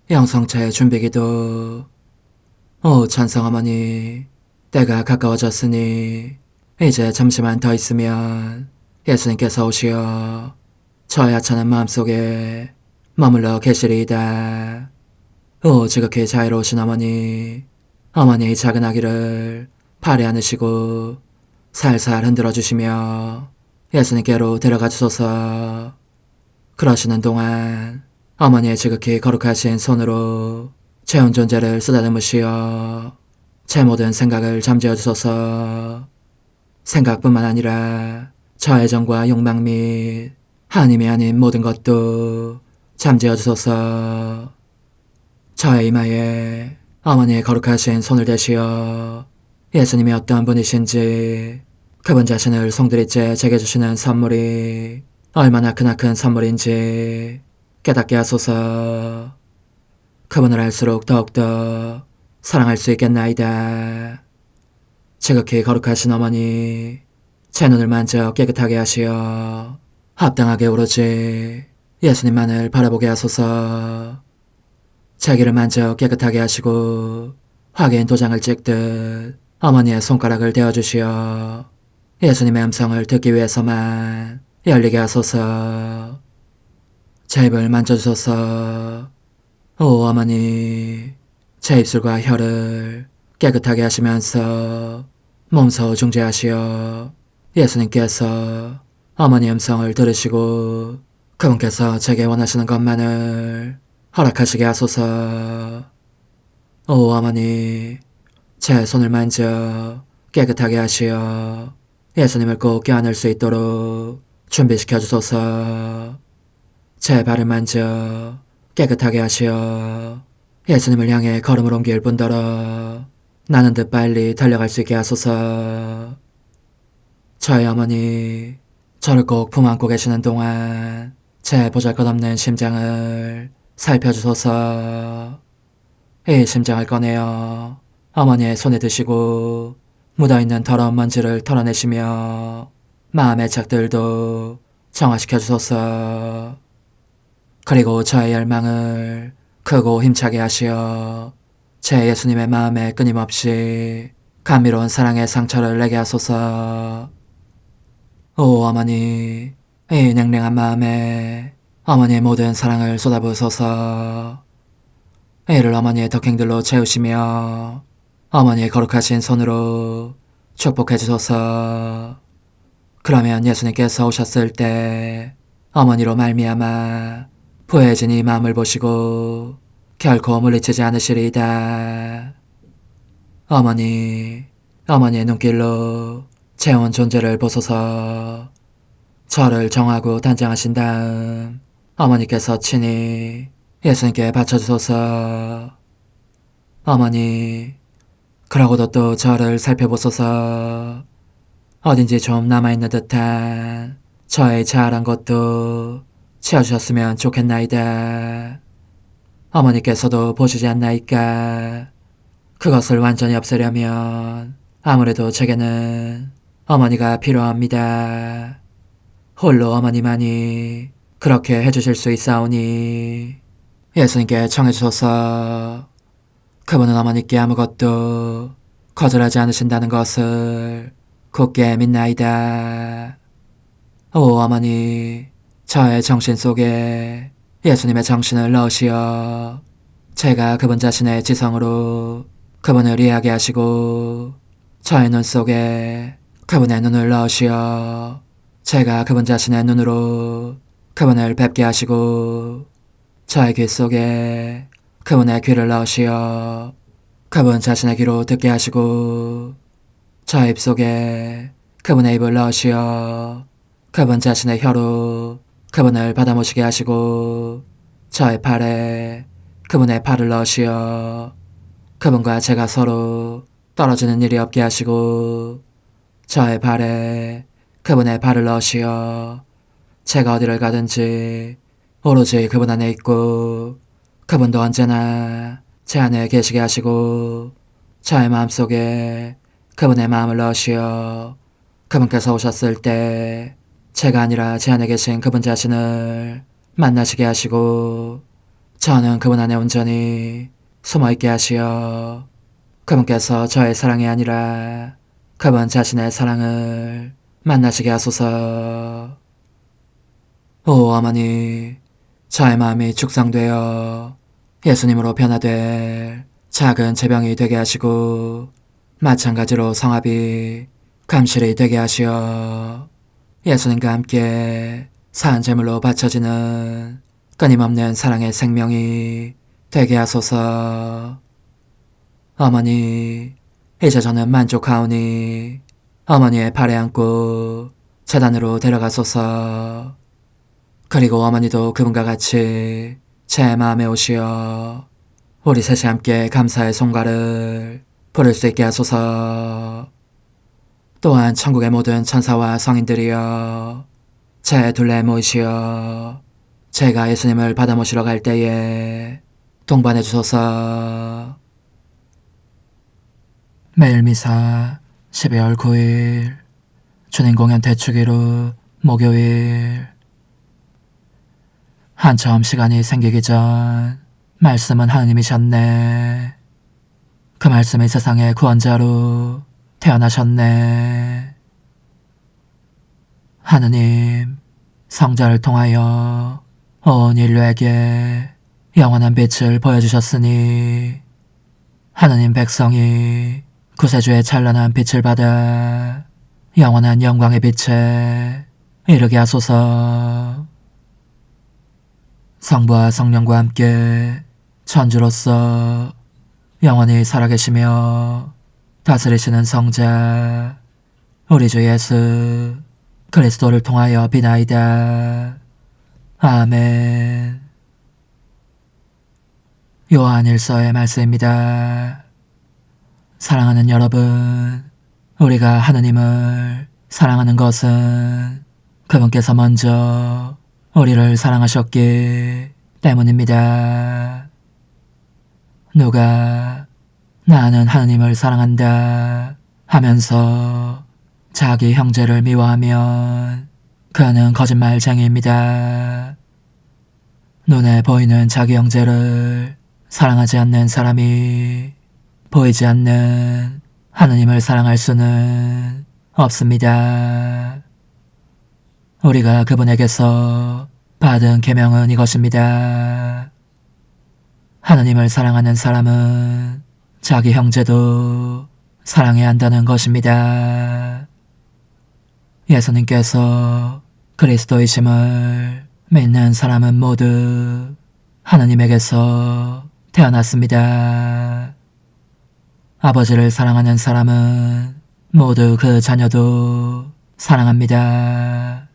Speaker 1: 영성차의 준비기도. 오 찬성 어머니, 때가 가까워졌으니 이제 잠시만 더 있으면 예수님께서 오시어 저의 하찮은 마음속에 머물러 계시리이다. 오 지극히 자유로우신 어머니, 어머니의 작은 아기를 팔에 안으시고 살살 흔들어 주시며 예수님께로 데려가 주소서. 그러시는 동안 어머니의 지극히 거룩하신 손으로 제 온 존재를 쓰다듬으시어 제 모든 생각을 잠재워 주소서. 생각뿐만 아니라 저의 정과 욕망 및 하나님이 아닌 모든 것도 잠재워 주소서. 저의 이마에 어머니의 거룩하신 손을 대시어 예수님이 어떤 분이신지 그분 자신을 송두리째 제게 주시는 선물이 얼마나 크나큰 선물인지 깨닫게 하소서. 그분을 알수록 더욱더 사랑할 수 있겠나이다. 지극히 거룩하신 어머니, 제 눈을 만져 깨끗하게 하시어 합당하게 오로지 예수님만을 바라보게 하소서. 제 귀를 만져 깨끗하게 하시고 확인 도장을 찍듯 어머니의 손가락을 대어주시어 예수님의 음성을 듣기 위해서만 열리게 하소서. 제 입을 만져주소서. 오 어머니, 제 입술과 혀를 깨끗하게 하시면서 몸소 중재하시어 예수님께서 어머니 음성을 들으시고 그분께서 제게 원하시는 것만을 허락하시게 하소서. 오 어머니, 제 손을 만져 깨끗하게 하시어 예수님을 꼭 껴안을 수 있도록 준비시켜 주소서. 제 발을 만져 깨끗하게 하시어 예수님을 향해 걸음을 옮길 뿐더러 나는 듯 빨리 달려갈 수 있게 하소서. 저의 어머니, 저를 꼭 품 안고 계시는 동안 제 보잘것없는 심장을 살펴주소서. 이 심장을 꺼내어 어머니의 손에 드시고 묻어있는 더러운 먼지를 털어내시며 마음의 착들도 정화시켜 주소서. 그리고 저의 열망을 크고 힘차게 하시어 제 예수님의 마음에 끊임없이 감미로운 사랑의 상처를 내게 하소서. 오 어머니, 이 냉랭한 마음에 어머니의 모든 사랑을 쏟아부으소서. 이를 어머니의 덕행들로 채우시며 어머니의 거룩하신 손으로 축복해 주소서. 그러면 예수님께서 오셨을 때 어머니로 말미암아 부해진 이 마음을 보시고 결코 물리치지 않으시리이다. 어머니, 어머니의 눈길로 제 온 존재를 보소서. 저를 정하고 단장하신 다음 어머니께서 친히 예수님께 바쳐주소서. 어머니, 그러고도 또 저를 살펴보소서. 어딘지 좀 남아있는 듯한 저의 자아란 것도 채워주셨으면 좋겠나이다. 어머니께서도 보시지 않나이까? 그것을 완전히 없애려면 아무래도 제게는 어머니가 필요합니다. 홀로 어머니만이 그렇게 해주실 수 있사오니 예수님께 청해주소서. 그분은 어머니께 아무것도 거절하지 않으신다는 것을 굳게 믿나이다. 오 어머니, 저의 정신 속에 예수님의 정신을 넣으시어 제가 그분 자신의 지성으로 그분을 이해하게 하시고 저의 눈 속에 그분의 눈을 넣으시어 제가 그분 자신의 눈으로 그분을 뵙게 하시고 저의 귀 속에 그분의 귀를 넣으시어 그분 자신의 귀로 듣게 하시고 저 입속에 그분의 입을 넣으시어 그분 자신의 혀로 그분을 받아모시게 하시고 저의 팔에 그분의 팔을 넣으시어 그분과 제가 서로 떨어지는 일이 없게 하시고 저의 발에 그분의 발을 넣으시어 제가 어디를 가든지 오로지 그분 안에 있고 그분도 언제나 제 안에 계시게 하시고 저의 마음속에 그분의 마음을 넣으시어 그분께서 오셨을 때 제가 아니라 제 안에 계신 그분 자신을 만나시게 하시고 저는 그분 안에 온전히 숨어있게 하시어 그분께서 저의 사랑이 아니라 그분 자신의 사랑을 만나시게 하소서. 오 어머니, 저의 마음이 축성되어 예수님으로 변화될 작은 제병이 되게 하시고 마찬가지로 성합이 감실이 되게 하시어 예수님과 함께 산 제물로 바쳐지는 끊임없는 사랑의 생명이 되게 하소서. 어머니, 이제 저는 만족하오니 어머니의 발에 안고 제단으로 데려가소서. 그리고 어머니도 그분과 같이 제 마음에 오시어 우리 셋이 함께 감사의 송가를 부를 수 있게 하소서. 또한 천국의 모든 천사와 성인들이여 제 둘레에 모이시어 제가 예수님을 받아 모시러 갈 때에 동반해 주소서. 매일 미사 12월 9일 주님 공연 대축일 목요일. 한참 시간이 생기기 전 말씀은 하느님이셨네. 그 말씀이 세상의 구원자로 태어나셨네. 하느님, 성자를 통하여 온 인류에게 영원한 빛을 보여주셨으니 하느님 백성이 구세주의 찬란한 빛을 받아 영원한 영광의 빛에 이르게 하소서. 성부와 성령과 함께 천주로서 영원히 살아계시며 다스리시는 성자 우리 주 예수 그리스도를 통하여 비나이다. 아멘. 요한 1서의 말씀입니다. 사랑하는 여러분, 우리가 하느님을 사랑하는 것은 그분께서 먼저 우리를 사랑하셨기 때문입니다. 누가 나는 하느님을 사랑한다 하면서 자기 형제를 미워하면 그는 거짓말쟁이입니다. 눈에 보이는 자기 형제를 사랑하지 않는 사람이 보이지 않는 하느님을 사랑할 수는 없습니다. 우리가 그분에게서 받은 계명은 이것입니다. 하느님을 사랑하는 사람은 자기 형제도 사랑해야 한다는 것입니다. 예수님께서 그리스도이심을 믿는 사람은 모두 하느님에게서 태어났습니다. 아버지를 사랑하는 사람은 모두 그 자녀도 사랑합니다.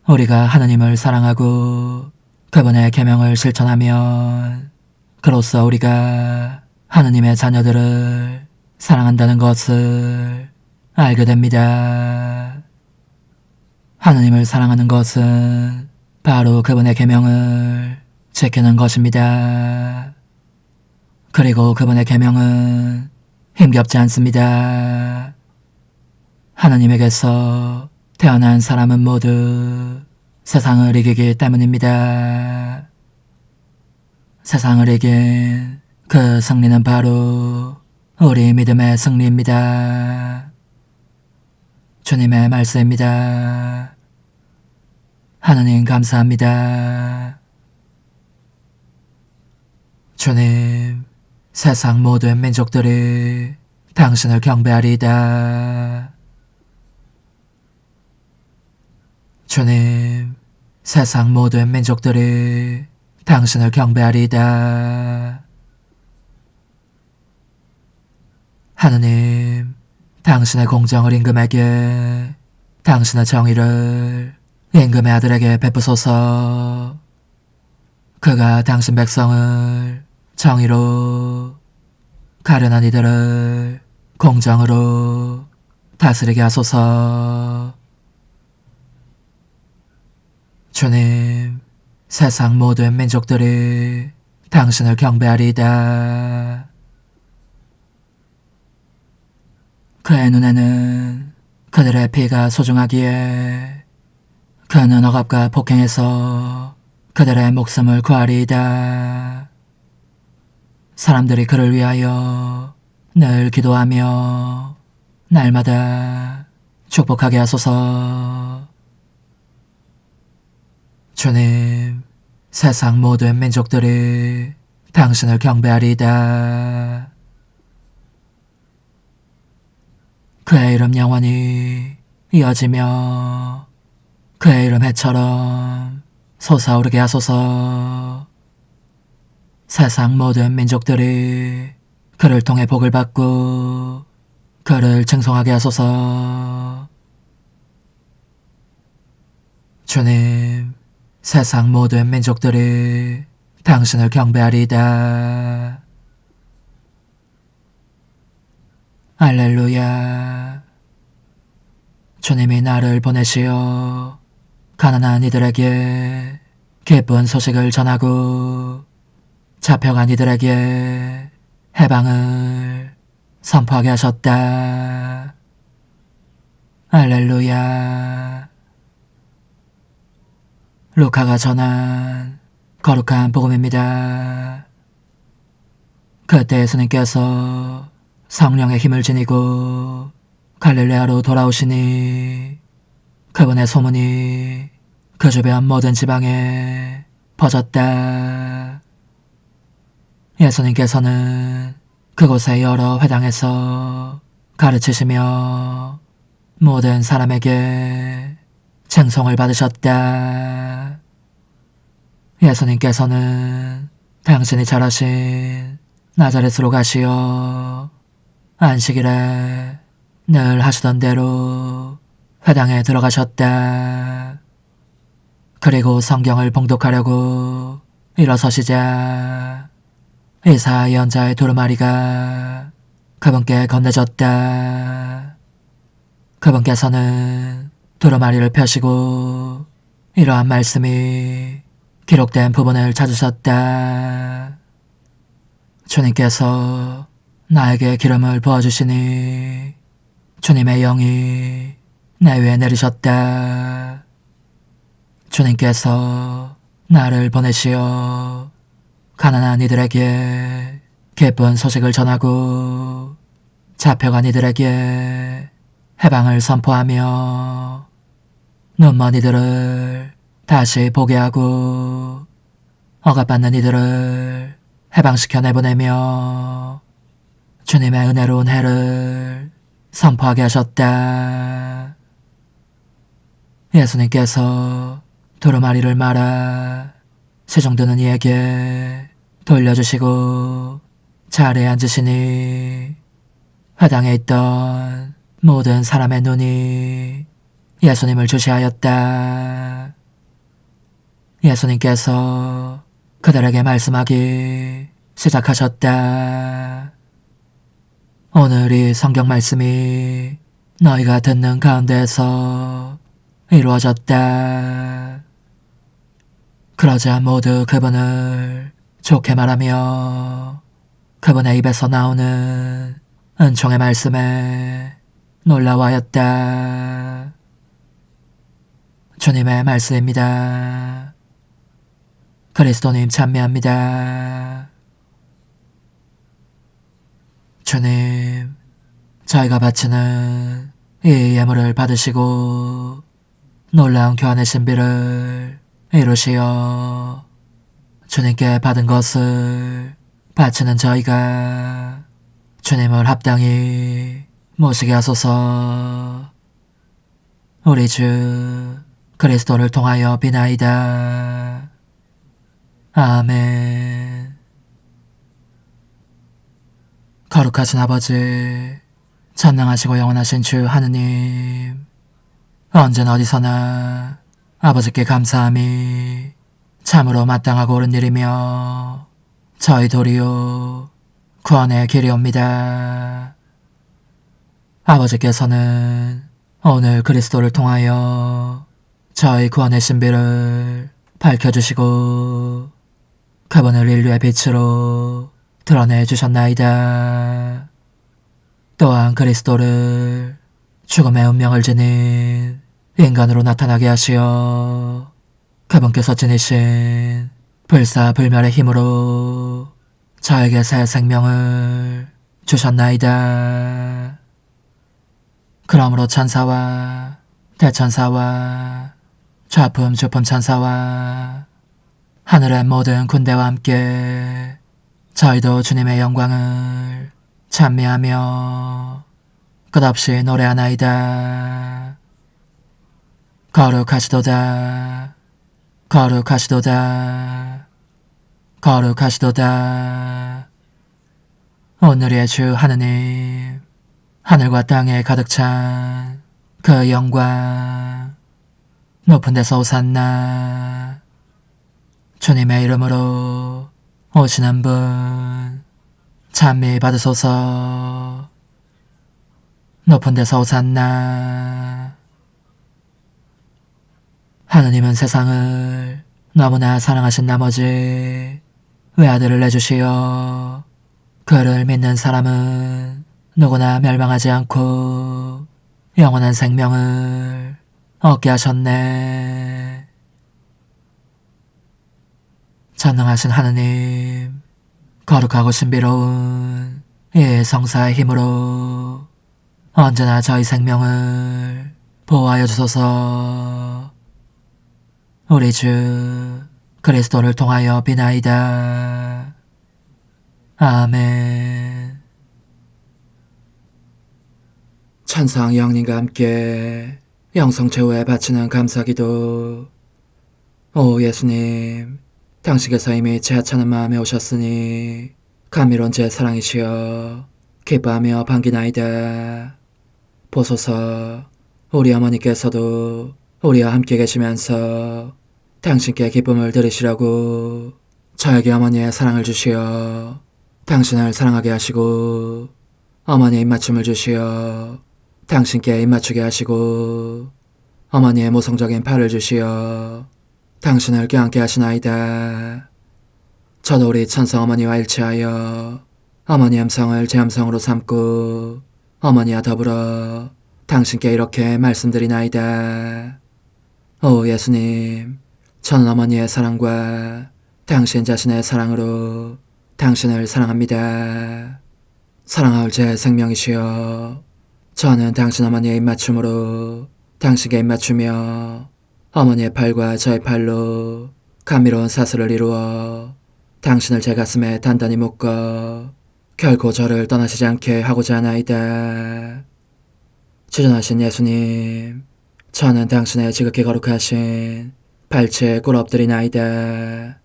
Speaker 1: 우리가 하느님을 사랑하고 그분의 계명을 실천하면 그로써 우리가 하느님의 자녀들을 사랑한다는 것을 알게 됩니다. 하느님을 사랑하는 것은 바로 그분의 계명을 지키는 것입니다. 그리고 그분의 계명은 힘겹지 않습니다. 하느님에게서 태어난 사람은 모두 세상을 이기기 때문입니다. 세상을 이긴 그 승리는 바로 우리 믿음의 승리입니다. 주님의 말씀입니다. 하느님 감사합니다. 주님, 세상 모든 민족들이 당신을 경배하리이다. 주님, 세상 모든 민족들이 당신을 경배하리이다. 하느님, 당신의 공정을 임금에게, 당신의 정의를 임금의 아들에게 베푸소서. 그가 당신 백성을 정의로, 가련한 이들을 공정으로 다스리게 하소서. 주님, 세상 모든 민족들이 당신을 경배하리이다. 그의 눈에는 그들의 피가 소중하기에 그는 억압과 폭행에서 그들의 목숨을 구하리이다. 사람들이 그를 위하여 늘 기도하며 날마다 축복하게 하소서. 주님, 세상 모든 민족들이 당신을 경배하리이다. 그의 이름 영원히 이어지며 그의 이름 해처럼 솟아오르게 하소서. 세상 모든 민족들이 그를 통해 복을 받고 그를 칭송하게 하소서. 주님, 세상 모든 민족들이 당신을 경배하리이다. 할렐루야. 주님이 나를 보내시어 가난한 이들에게 기쁜 소식을 전하고 잡혀간 이들에게 해방을 선포하게 하셨다. 할렐루야. 루카가 전한 거룩한 복음입니다. 그때 예수님께서 성령의 힘을 지니고 갈릴레아로 돌아오시니 그분의 소문이 그 주변 모든 지방에 퍼졌다. 예수님께서는 그곳의 여러 회당에서 가르치시며 모든 사람에게 칭송을 받으셨다. 예수님께서는 당신이 잘하신 나자렛으로 가시어 안식일에 늘 하시던 대로 회당에 들어가셨다. 그리고 성경을 봉독하려고 일어서시자 이사 예언자의 두루마리가 그분께 건네졌다. 그분께서는 두루마리를 펴시고 이러한 말씀이 기록된 부분을 찾으셨다. 주님께서 나에게 기름을 부어주시니 주님의 영이 내 위에 내리셨다. 주님께서 나를 보내시어 가난한 이들에게 기쁜 소식을 전하고 잡혀간 이들에게 해방을 선포하며 눈먼 이들을 다시 보게 하고 억압받는 이들을 해방시켜 내보내며 주님의 은혜로운 해를 선포하게 하셨다. 예수님께서 두루마리를 말아 세종드는 이에게 돌려주시고 자리에 앉으시니 회당에 있던 모든 사람의 눈이 예수님을 주시하였다. 예수님께서 그들에게 말씀하기 시작하셨다. 오늘 이 성경 말씀이 너희가 듣는 가운데에서 이루어졌다. 그러자 모두 그분을 좋게 말하며 그분의 입에서 나오는 은총의 말씀에 놀라워하였다. 주님의 말씀입니다. 그리스도님 찬미합니다. 주님, 저희가 바치는 이 예물을 받으시고 놀라운 교환의 신비를 이루시어 주님께 받은 것을 바치는 저희가 주님을 합당히 모시게 하소서. 우리 주 그리스도를 통하여 비나이다. 아멘. 거룩하신 아버지, 전능하시고 영원하신 주 하느님, 언제나 어디서나 아버지께 감사함이 참으로 마땅하고 옳은 일이며 저희 도리요 구원의 길이옵니다. 아버지께서는 오늘 그리스도를 통하여 저희 구원의 신비를 밝혀주시고 그분을 인류의 빛으로 드러내주셨나이다. 또한 그리스도를 죽음의 운명을 지닌 인간으로 나타나게 하시어 그분께서 지니신 불사불멸의 힘으로 저에게 새 생명을 주셨나이다. 그러므로 천사와 대천사와 좌품 주품 천사와 하늘의 모든 군대와 함께 저희도 주님의 영광을 찬미하며 끝없이 노래하나이다. 거룩하시도다, 거룩하시도다, 거룩하시도다. 오늘의 주 하느님, 하늘과 땅에 가득 찬 그 영광, 높은 데서 오산나. 주님의 이름으로 오시는 분 찬미 받으소서. 높은 데서 오산나. 하느님은 세상을 너무나 사랑하신 나머지 외아들을 내주시어 그를 믿는 사람은 누구나 멸망하지 않고 영원한 생명을 얻게 하셨네. 전능하신 하느님, 거룩하고 신비로운 이 성사의 힘으로 언제나 저희 생명을 보호하여 주소서. 우리 주 그리스도를 통하여 비나이다. 아멘. 천상 영님과 함께 영성 최후에 바치는 감사기도. 오 예수님, 당신께서 이미 제 하찮은 마음에 오셨으니 감미로운 제 사랑이시여 기뻐하며 반기나이다. 보소서, 우리 어머니께서도 우리와 함께 계시면서 당신께 기쁨을 들으시라고 저에게 어머니의 사랑을 주시어 당신을 사랑하게 하시고 어머니의 입맞춤을 주시어 당신께 입맞추게 하시고 어머니의 모성적인 팔을 주시어 당신을 껴안게 하시나이다. 저도 우리 천성 어머니와 일치하여 어머니 음성을 제 음성으로 삼고 어머니와 더불어 당신께 이렇게 말씀드리나이다. 오 예수님, 저는 어머니의 사랑과 당신 자신의 사랑으로 당신을 사랑합니다. 사랑하올 제 생명이시여, 저는 당신 어머니의 입맞춤으로 당신께 입맞추며 어머니의 팔과 저의 팔로 감미로운 사슬을 이루어 당신을 제 가슴에 단단히 묶어 결코 저를 떠나시지 않게 하고자 하나이다. 주전하신 예수님, 저는 당신의 지극히 거룩하신 발치에 꿇어 엎드리나이다.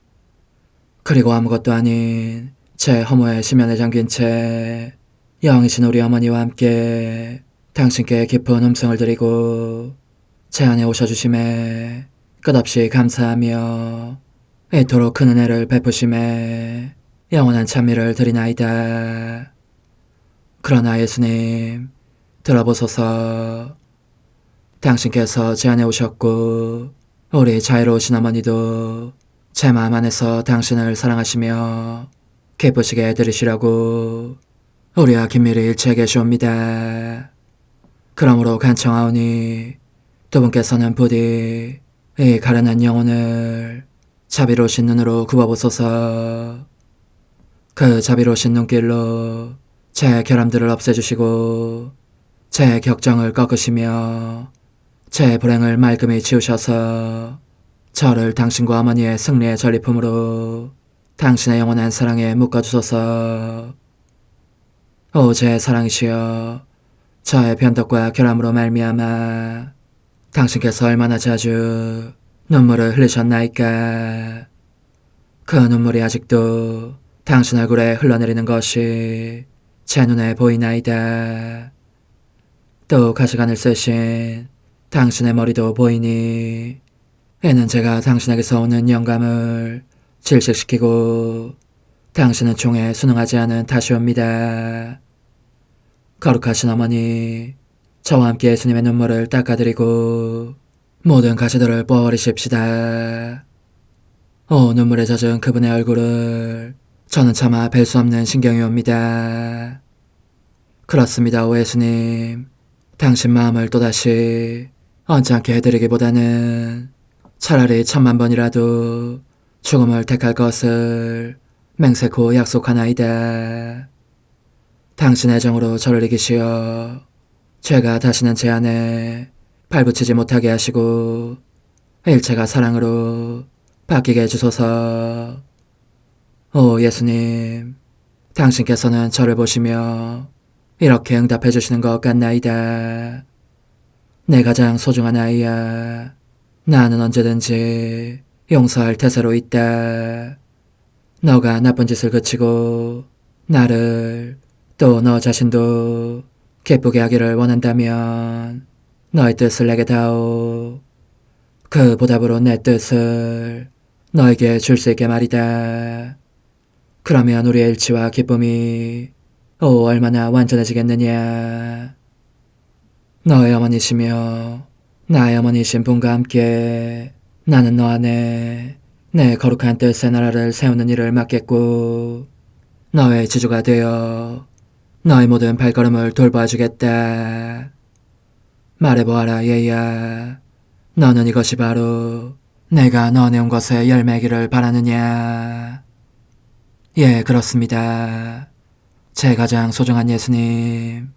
Speaker 1: 그리고 아무것도 아닌 제 허무의 심연에 잠긴 채 영이신 우리 어머니와 함께 당신께 깊은 음성을 드리고 제 안에 오셔주심에 끝없이 감사하며 이토록 큰 은혜를 베푸심에 영원한 찬미를 드리나이다. 그러나 예수님, 들어보소서. 당신께서 제 안에 오셨고 우리 자유로우신 어머니도 제 마음 안에서 당신을 사랑하시며 기쁘시게 해드리시라고 우리와 긴밀히 일치해 계시옵니다. 그러므로 간청하오니 두 분께서는 부디 이 가련한 영혼을 자비로우신 눈으로 굽어보소서. 그 자비로우신 눈길로 제 결함들을 없애주시고 제 격정을 꺾으시며 제 불행을 말끔히 지우셔서 저를 당신과 어머니의 승리의 전리품으로 당신의 영원한 사랑에 묶어주소서. 오 제 사랑이시여, 저의 변덕과 결함으로 말미암아 당신께서 얼마나 자주 눈물을 흘리셨나이까. 그 눈물이 아직도 당신 얼굴에 흘러내리는 것이 제 눈에 보이나이다. 또 가시관을 쓰신 당신의 머리도 보이니 이는 제가 당신에게서 오는 영감을 질식시키고 당신은 총에 순응하지 않은 탓이옵니다. 거룩하신 어머니, 저와 함께 예수님의 눈물을 닦아드리고 모든 가시들을 뽑아버리십시다. 눈물에 젖은 그분의 얼굴을 저는 차마 뵐 수 없는 신경이 옵니다. 그렇습니다, 오 예수님. 당신 마음을 또다시 언짢게 해드리기보다는 차라리 10,000,000번이라도 죽음을 택할 것을 맹세코 약속하나이다. 당신의 정으로 저를 이기시어 죄가 다시는 제 안에 발붙이지 못하게 하시고 일체가 사랑으로 바뀌게 해주소서. 오 예수님, 당신께서는 저를 보시며 이렇게 응답해 주시는 것 같나이다. 내 가장 소중한 아이야, 나는 언제든지 용서할 태세로 있다. 너가 나쁜 짓을 그치고 나를 또 너 자신도 기쁘게 하기를 원한다면 너의 뜻을 내게 다오. 그 보답으로 내 뜻을 너에게 줄 수 있게 말이다. 그러면 우리의 일치와 기쁨이 얼마나 완전해지겠느냐. 너의 어머니시며 나의 어머니신 분과 함께 나는 너 안에 내 거룩한 뜻의 나라를 세우는 일을 맡겠고 너의 지주가 되어 너의 모든 발걸음을 돌봐주겠다. 말해보아라 얘야, 너는 이것이 바로 내가 너 내온 것에 열매기를 바라느냐. 예, 그렇습니다. 제 가장 소중한 예수님,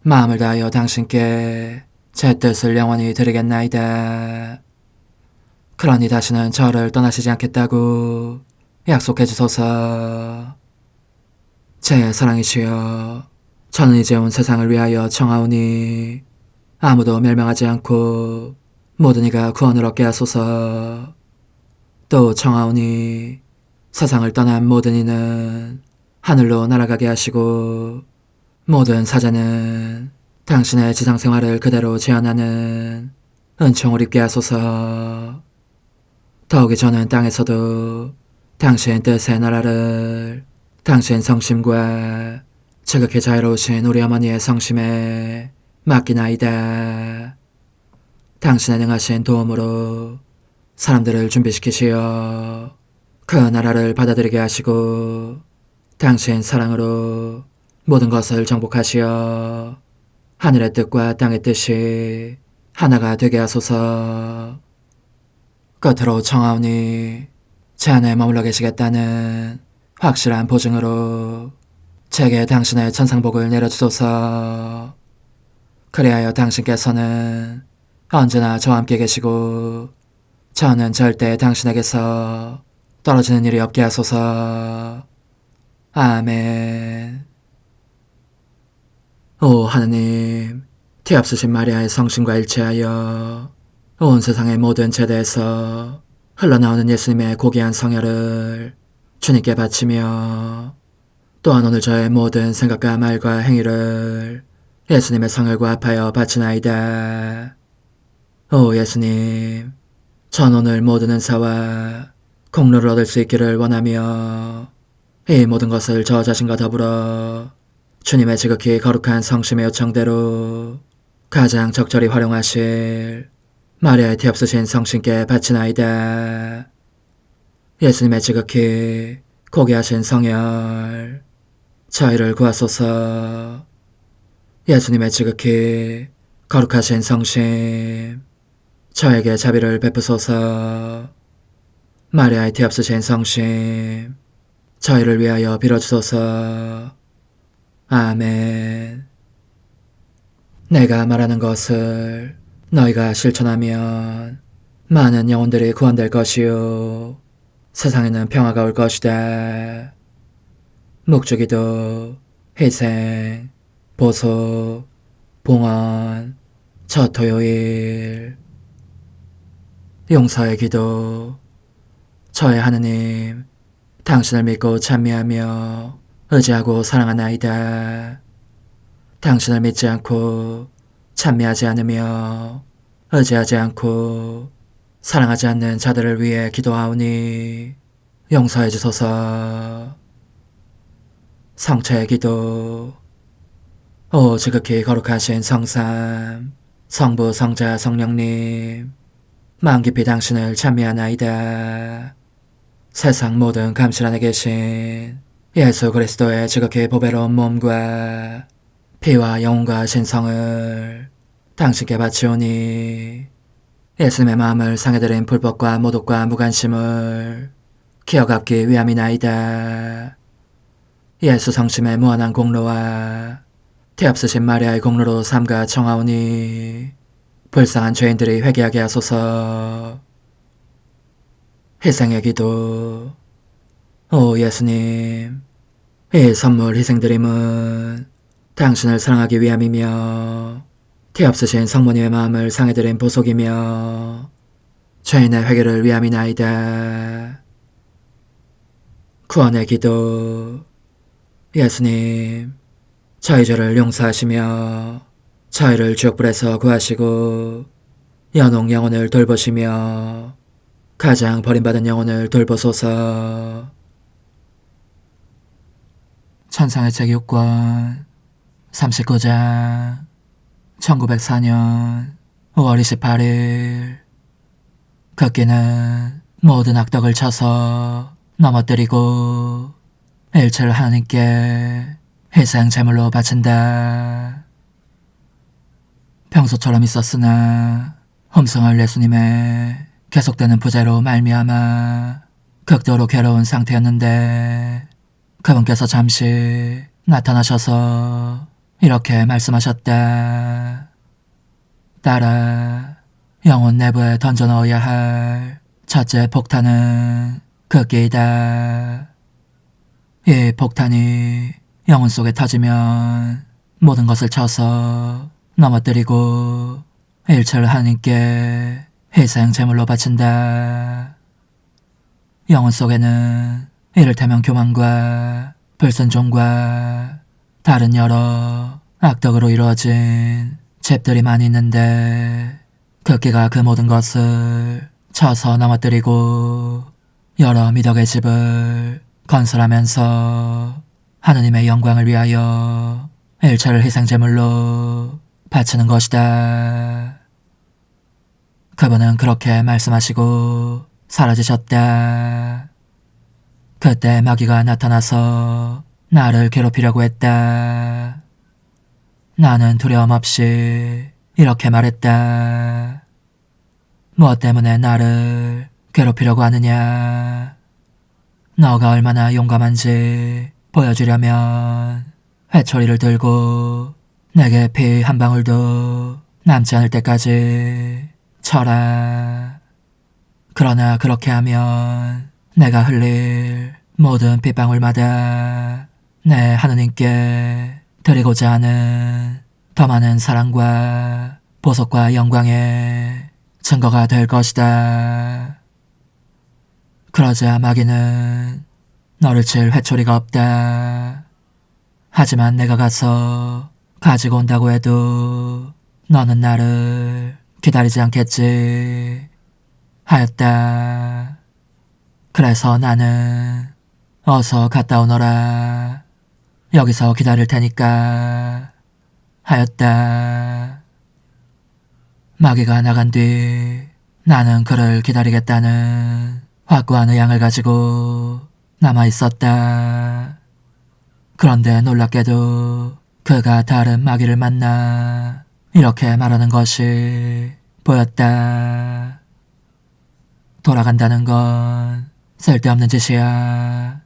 Speaker 1: 마음을 다하여 당신께 제 뜻을 영원히 드리겠나이다. 그러니 다시는 저를 떠나시지 않겠다고 약속해 주소서. 제 사랑이시여, 저는 이제 온 세상을 위하여 청하오니 아무도 멸망하지 않고 모든 이가 구원을 얻게 하소서. 또 청하오니 세상을 떠난 모든 이는 하늘로 날아가게 하시고 모든 사자는 당신의 지상생활을 그대로 재현하는 은총을 입게 하소서. 더욱이 저는 땅에서도 당신 뜻의 나라를 당신 성심과 지극히 자유로우신 우리 어머니의 성심에 맡기나이다. 당신의 능하신 도움으로 사람들을 준비시키시어 그 나라를 받아들이게 하시고 당신 사랑으로 모든 것을 정복하시어 하늘의 뜻과 땅의 뜻이 하나가 되게 하소서. 끝으로 청하오니 제 안에 머물러 계시겠다는 확실한 보증으로 제게 당신의 천상복을 내려주소서. 그리하여 당신께서는 언제나 저와 함께 계시고 저는 절대 당신에게서 떨어지는 일이 없게 하소서. 아멘. 오 하느님, 티없으신 마리아의 성심과 일치하여 온 세상의 모든 제대에서 흘러나오는 예수님의 고귀한 성혈을 주님께 바치며 또한 오늘 저의 모든 생각과 말과 행위를 예수님의 성혈과 합하여 바치나이다. 오 예수님, 전 오늘 모든 은사와 공로를 얻을 수 있기를 원하며 이 모든 것을 저 자신과 더불어 주님의 지극히 거룩한 성심의 요청대로 가장 적절히 활용하실 마리아의 티없으신 성신께 바치나이다. 예수님의 지극히 고귀하신 성혈, 저희를 구하소서. 예수님의 지극히 거룩하신 성심, 저에게 자비를 베푸소서. 마리아의 티없으신 성심, 저희를 위하여 빌어주소서. 아멘. 내가 말하는 것을 너희가 실천하면 많은 영혼들이 구원될 것이요 세상에는 평화가 올 것이다. 묵주기도, 희생, 보속, 봉헌, 첫 토요일. 용서의 기도. 저의 하느님, 당신을 믿고 찬미하며 의지하고 사랑하나이다. 당신을 믿지 않고 찬미하지 않으며 의지하지 않고 사랑하지 않는 자들을 위해 기도하오니 용서해 주소서. 성체의 기도. 오 지극히 거룩하신 성삼, 성부, 성자, 성령님, 마음 깊이 당신을 찬미하나이다. 세상 모든 감실 안에 계신 예수 그리스도의 지극히 보배로운 몸과 피와 영혼과 신성을 당신께 바치오니 예수님의 마음을 상해드린 불법과 모독과 무관심을 기어갚기 위함이나이다. 예수 성심의 무한한 공로와 태없으신 마리아의 공로로 삼가 청하오니 불쌍한 죄인들이 회개하게 하소서. 희생의 기도. 오 예수님, 이 선물 희생드림은 당신을 사랑하기 위함이며 태없으신 성모님의 마음을 상해드린 보속이며 죄인의 회개를 위함이나이다. 구원의 기도. 예수님, 저희 죄를 용서하시며 저희를 지옥불에서 구하시고 연옥 영혼을 돌보시며 가장 버림받은 영혼을 돌보소서. 천상의 책 6권 39장 1904년 5월 28일. 그끼는 모든 악덕을 쳐서 넘어뜨리고 일체를 하나님께 희생 제물로 바친다. 평소처럼 있었으나 험성할 예수님의 계속되는 부재로 말미암아 극도로 괴로운 상태였는데 그분께서 잠시 나타나셔서 이렇게 말씀하셨다. 딸아, 영혼 내부에 던져넣어야 할 첫째 폭탄은 극기이다. 이 폭탄이 영혼 속에 터지면 모든 것을 쳐서 넘어뜨리고 일체를 하나님께 희생 제물로 바친다. 영혼 속에는 이를테면 교만과 불순종과 다른 여러 악덕으로 이루어진 집들이 많이 있는데 극기가 그 모든 것을 쳐서 넘어뜨리고 여러 미덕의 집을 건설하면서 하느님의 영광을 위하여 일체를 희생제물로 바치는 것이다. 그분은 그렇게 말씀하시고 사라지셨다. 그때 마귀가 나타나서 나를 괴롭히려고 했다. 나는 두려움 없이 이렇게 말했다. 무엇 때문에 나를 괴롭히려고 하느냐? 너가 얼마나 용감한지 보여주려면 회초리를 들고 내게 피 한 방울도 남지 않을 때까지 쳐라. 그러나 그렇게 하면 내가 흘릴 모든 빗방울마다 내 하느님께 드리고자 하는 더 많은 사랑과 보석과 영광의 증거가 될 것이다. 그러자 마귀는 너를 칠 회초리가 없다. 하지만 내가 가서 가지고 온다고 해도 너는 나를 기다리지 않겠지 하였다. 그래서 나는 어서 갔다 오너라. 여기서 기다릴 테니까 하였다. 마귀가 나간 뒤 나는 그를 기다리겠다는 확고한 의향을 가지고 남아 있었다. 그런데 놀랍게도 그가 다른 마귀를 만나 이렇게 말하는 것이 보였다. 돌아간다는 건 쓸데없는 짓이야.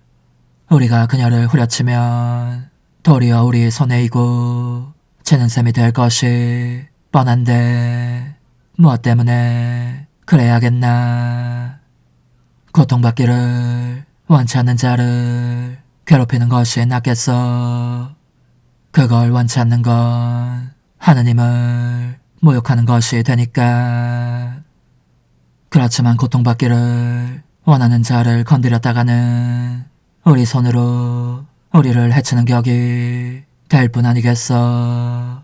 Speaker 1: 우리가 그녀를 후려치면 도리어 우리 손해이고 치는 셈이 될 것이 뻔한데 무엇 때문에 그래야겠나. 고통받기를 원치 않는 자를 괴롭히는 것이 낫겠어. 그걸 원치 않는 건 하느님을 모욕하는 것이 되니까. 그렇지만 고통받기를 원하는 자를 건드렸다가는 우리 손으로 우리를 해치는 격이 될 뿐 아니겠어.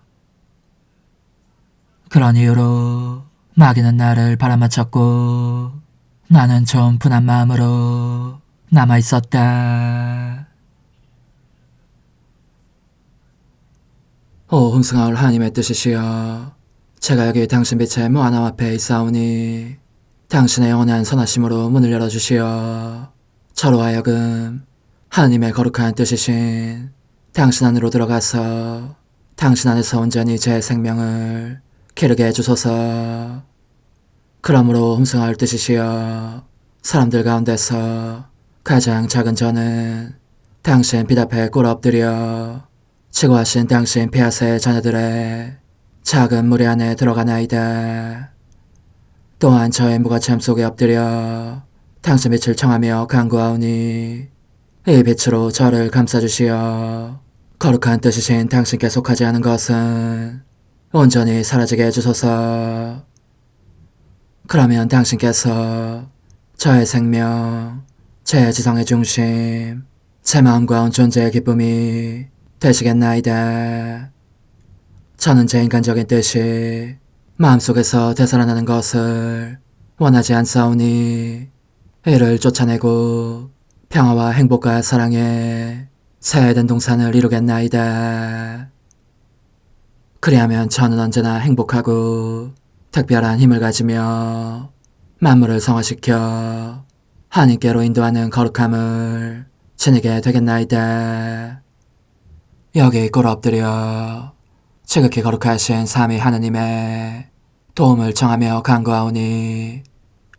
Speaker 1: 그런 이유로 마귀는 나를 바람맞췄고 나는 좀 분한 마음으로 남아있었다. 오 흥승하올 하나님의 뜻이시여, 제가 여기 당신 빛의 무한함 앞에 있사오니 당신의 영원한 선하심으로 문을 열어주시어 저로 하여금 하나님의 거룩한 뜻이신 당신 안으로 들어가서 당신 안에서 온전히 제 생명을 기르게 해주소서. 그러므로 흠승하올 뜻이시여, 사람들 가운데서 가장 작은 저는 당신 빛 앞에 꿇어 엎드려 치고하신 당신 폐하세 자녀들의 작은 무리 안에 들어가나이다. 또한 저의 무거참 속에 엎드려 당신 빛을 청하며 간구하오니 이 빛으로 저를 감싸주시어 거룩한 뜻이신 당신께 속하지 않은 것은 온전히 사라지게 해주소서. 그러면 당신께서 저의 생명, 제 지성의 중심, 제 마음과 온 존재의 기쁨이 되시겠나이다. 저는 제 인간적인 뜻이 마음속에서 되살아나는 것을 원하지 않사오니 이를 쫓아내고 평화와 행복과 사랑의 새 에덴 동산을 이루겠나이다. 그리하면 저는 언제나 행복하고 특별한 힘을 가지며 만물을 성화시켜 하나님께로 인도하는 거룩함을 지니게 되겠나이다. 여기 꿇어 엎드려 지극히 거룩하신 삼위 하느님의 도움을 청하며 간구하오니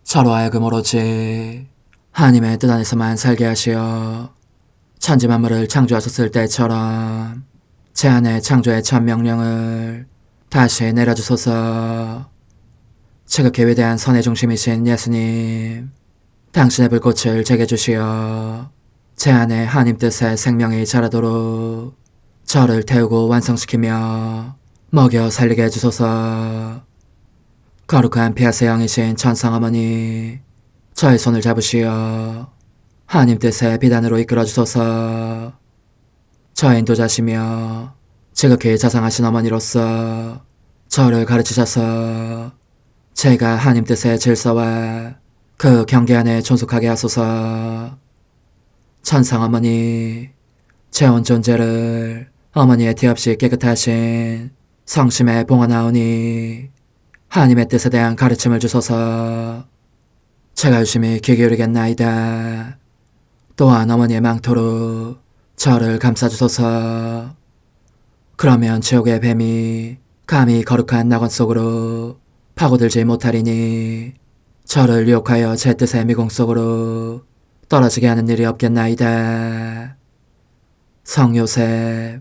Speaker 1: 저로 하여금 오로지 하나님의 뜻 안에서만 살게 하시어 천지 만물을 창조하셨을 때처럼 제 안에 창조의 첫 명령을 다시 내려주소서. 지극히 위대한 선의 중심이신 예수님, 당신의 불꽃을 제게 주시어 제 안에 하나님 뜻의 생명이 자라도록 저를 태우고 완성시키며 먹여 살리게 해주소서. 거룩한 피아세 영이신 천상어머니, 저의 손을 잡으시어 하나님 뜻의 비단으로 이끌어주소서. 저의 인도자시며 지극히 자상하신 어머니로서 저를 가르치셔서 제가 하나님 뜻의 질서와 그 경계 안에 존속하게 하소서. 천상어머니, 제 온 존재를 어머니의 티 없이 깨끗하신 성심에 봉헌하오니 하나님의 뜻에 대한 가르침을 주소서. 제가 열심히 귀 기울이겠나이다. 또한 어머니의 망토로 저를 감싸주소서. 그러면 지옥의 뱀이 감히 거룩한 낙원 속으로 파고들지 못하리니 저를 유혹하여 제 뜻의 미궁 속으로 떨어지게 하는 일이 없겠나이다. 성 요셉,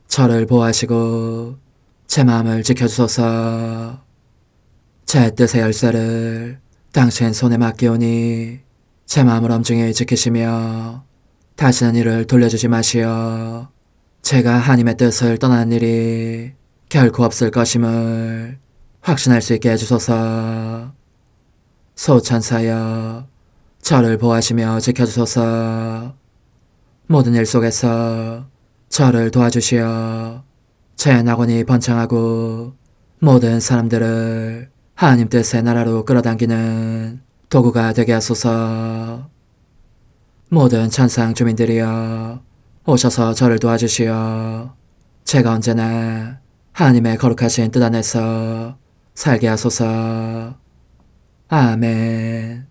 Speaker 1: 저를 보호하시고 제 마음을 지켜주소서. 제 뜻의 열쇠를 당신 손에 맡기오니 제 마음을 엄중히 지키시며 다시는 이를 돌려주지 마시어 제가 하나님의 뜻을 떠나는 일이 결코 없을 것임을 확신할 수 있게 해주소서. 소천사여, 저를 보호하시며 지켜주소서. 모든 일 속에서 저를 도와주시어 제 낙원이 번창하고 모든 사람들을 하나님 뜻의 나라로 끌어당기는 도구가 되게 하소서. 모든 천상 주민들이여, 오셔서 저를 도와주시어 제가 언제나 하나님의 거룩하신 뜻 안에서 살게 하소서. 아멘.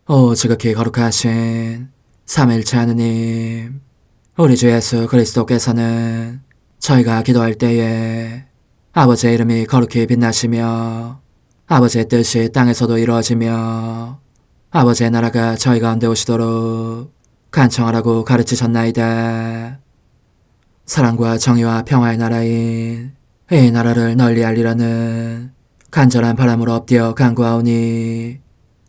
Speaker 1: 오 지극히 거룩하신 삼위일체 하느님, 우리 주 예수 그리스도께서는 저희가 기도할 때에 아버지의 이름이 거룩히 빛나시며 아버지의 뜻이 땅에서도 이루어지며 아버지의 나라가 저희 가운데 오시도록 간청하라고 가르치셨나이다. 사랑과 정의와 평화의 나라인 이 나라를 널리 알리려는 간절한 바람으로 엎드려 간구하오니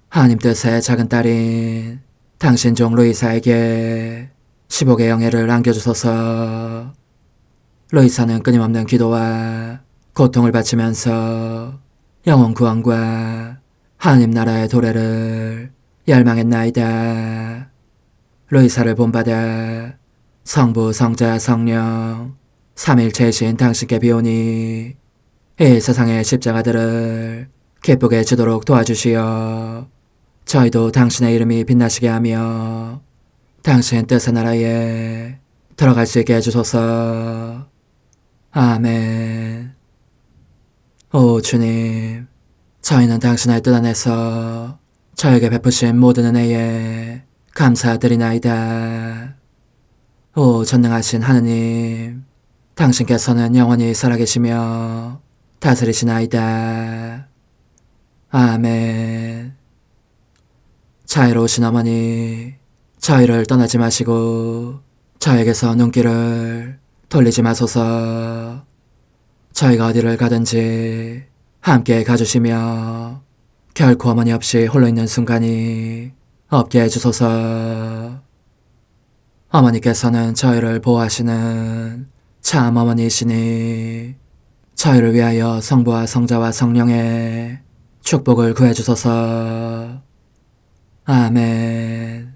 Speaker 1: 하나님 뜻의 작은 딸인 당신 종 루이사에게 10억의 영예를 안겨주소서. 루이사는 끊임없는 기도와 고통을 바치면서 영혼 구원과 하나님 나라의 도래를 열망했나이다. 의사를 본받아 성부, 성자, 성령 삼일체이신 당신께 비오니 이 세상의 십자가들을 기쁘게 지도록 도와주시어 저희도 당신의 이름이 빛나시게 하며 당신 뜻의 나라에 들어갈 수 있게 해주소서. 아멘. 오 주님, 저희는 당신의 뜻 안에서 저에게 베푸신 모든 은혜에 감사드리나이다. 오 전능하신 하느님, 당신께서는 영원히 살아계시며 다스리시나이다. 아멘. 자애로우신 어머니, 저희를 떠나지 마시고 저에게서 눈길을 돌리지 마소서. 저희가 어디를 가든지 함께 가주시며 결코 어머니 없이 홀로 있는 순간이 없게 해주소서. 어머니께서는 저희를 보호하시는 참 어머니이시니 저희를 위하여 성부와 성자와 성령의 축복을 구해주소서. 아멘.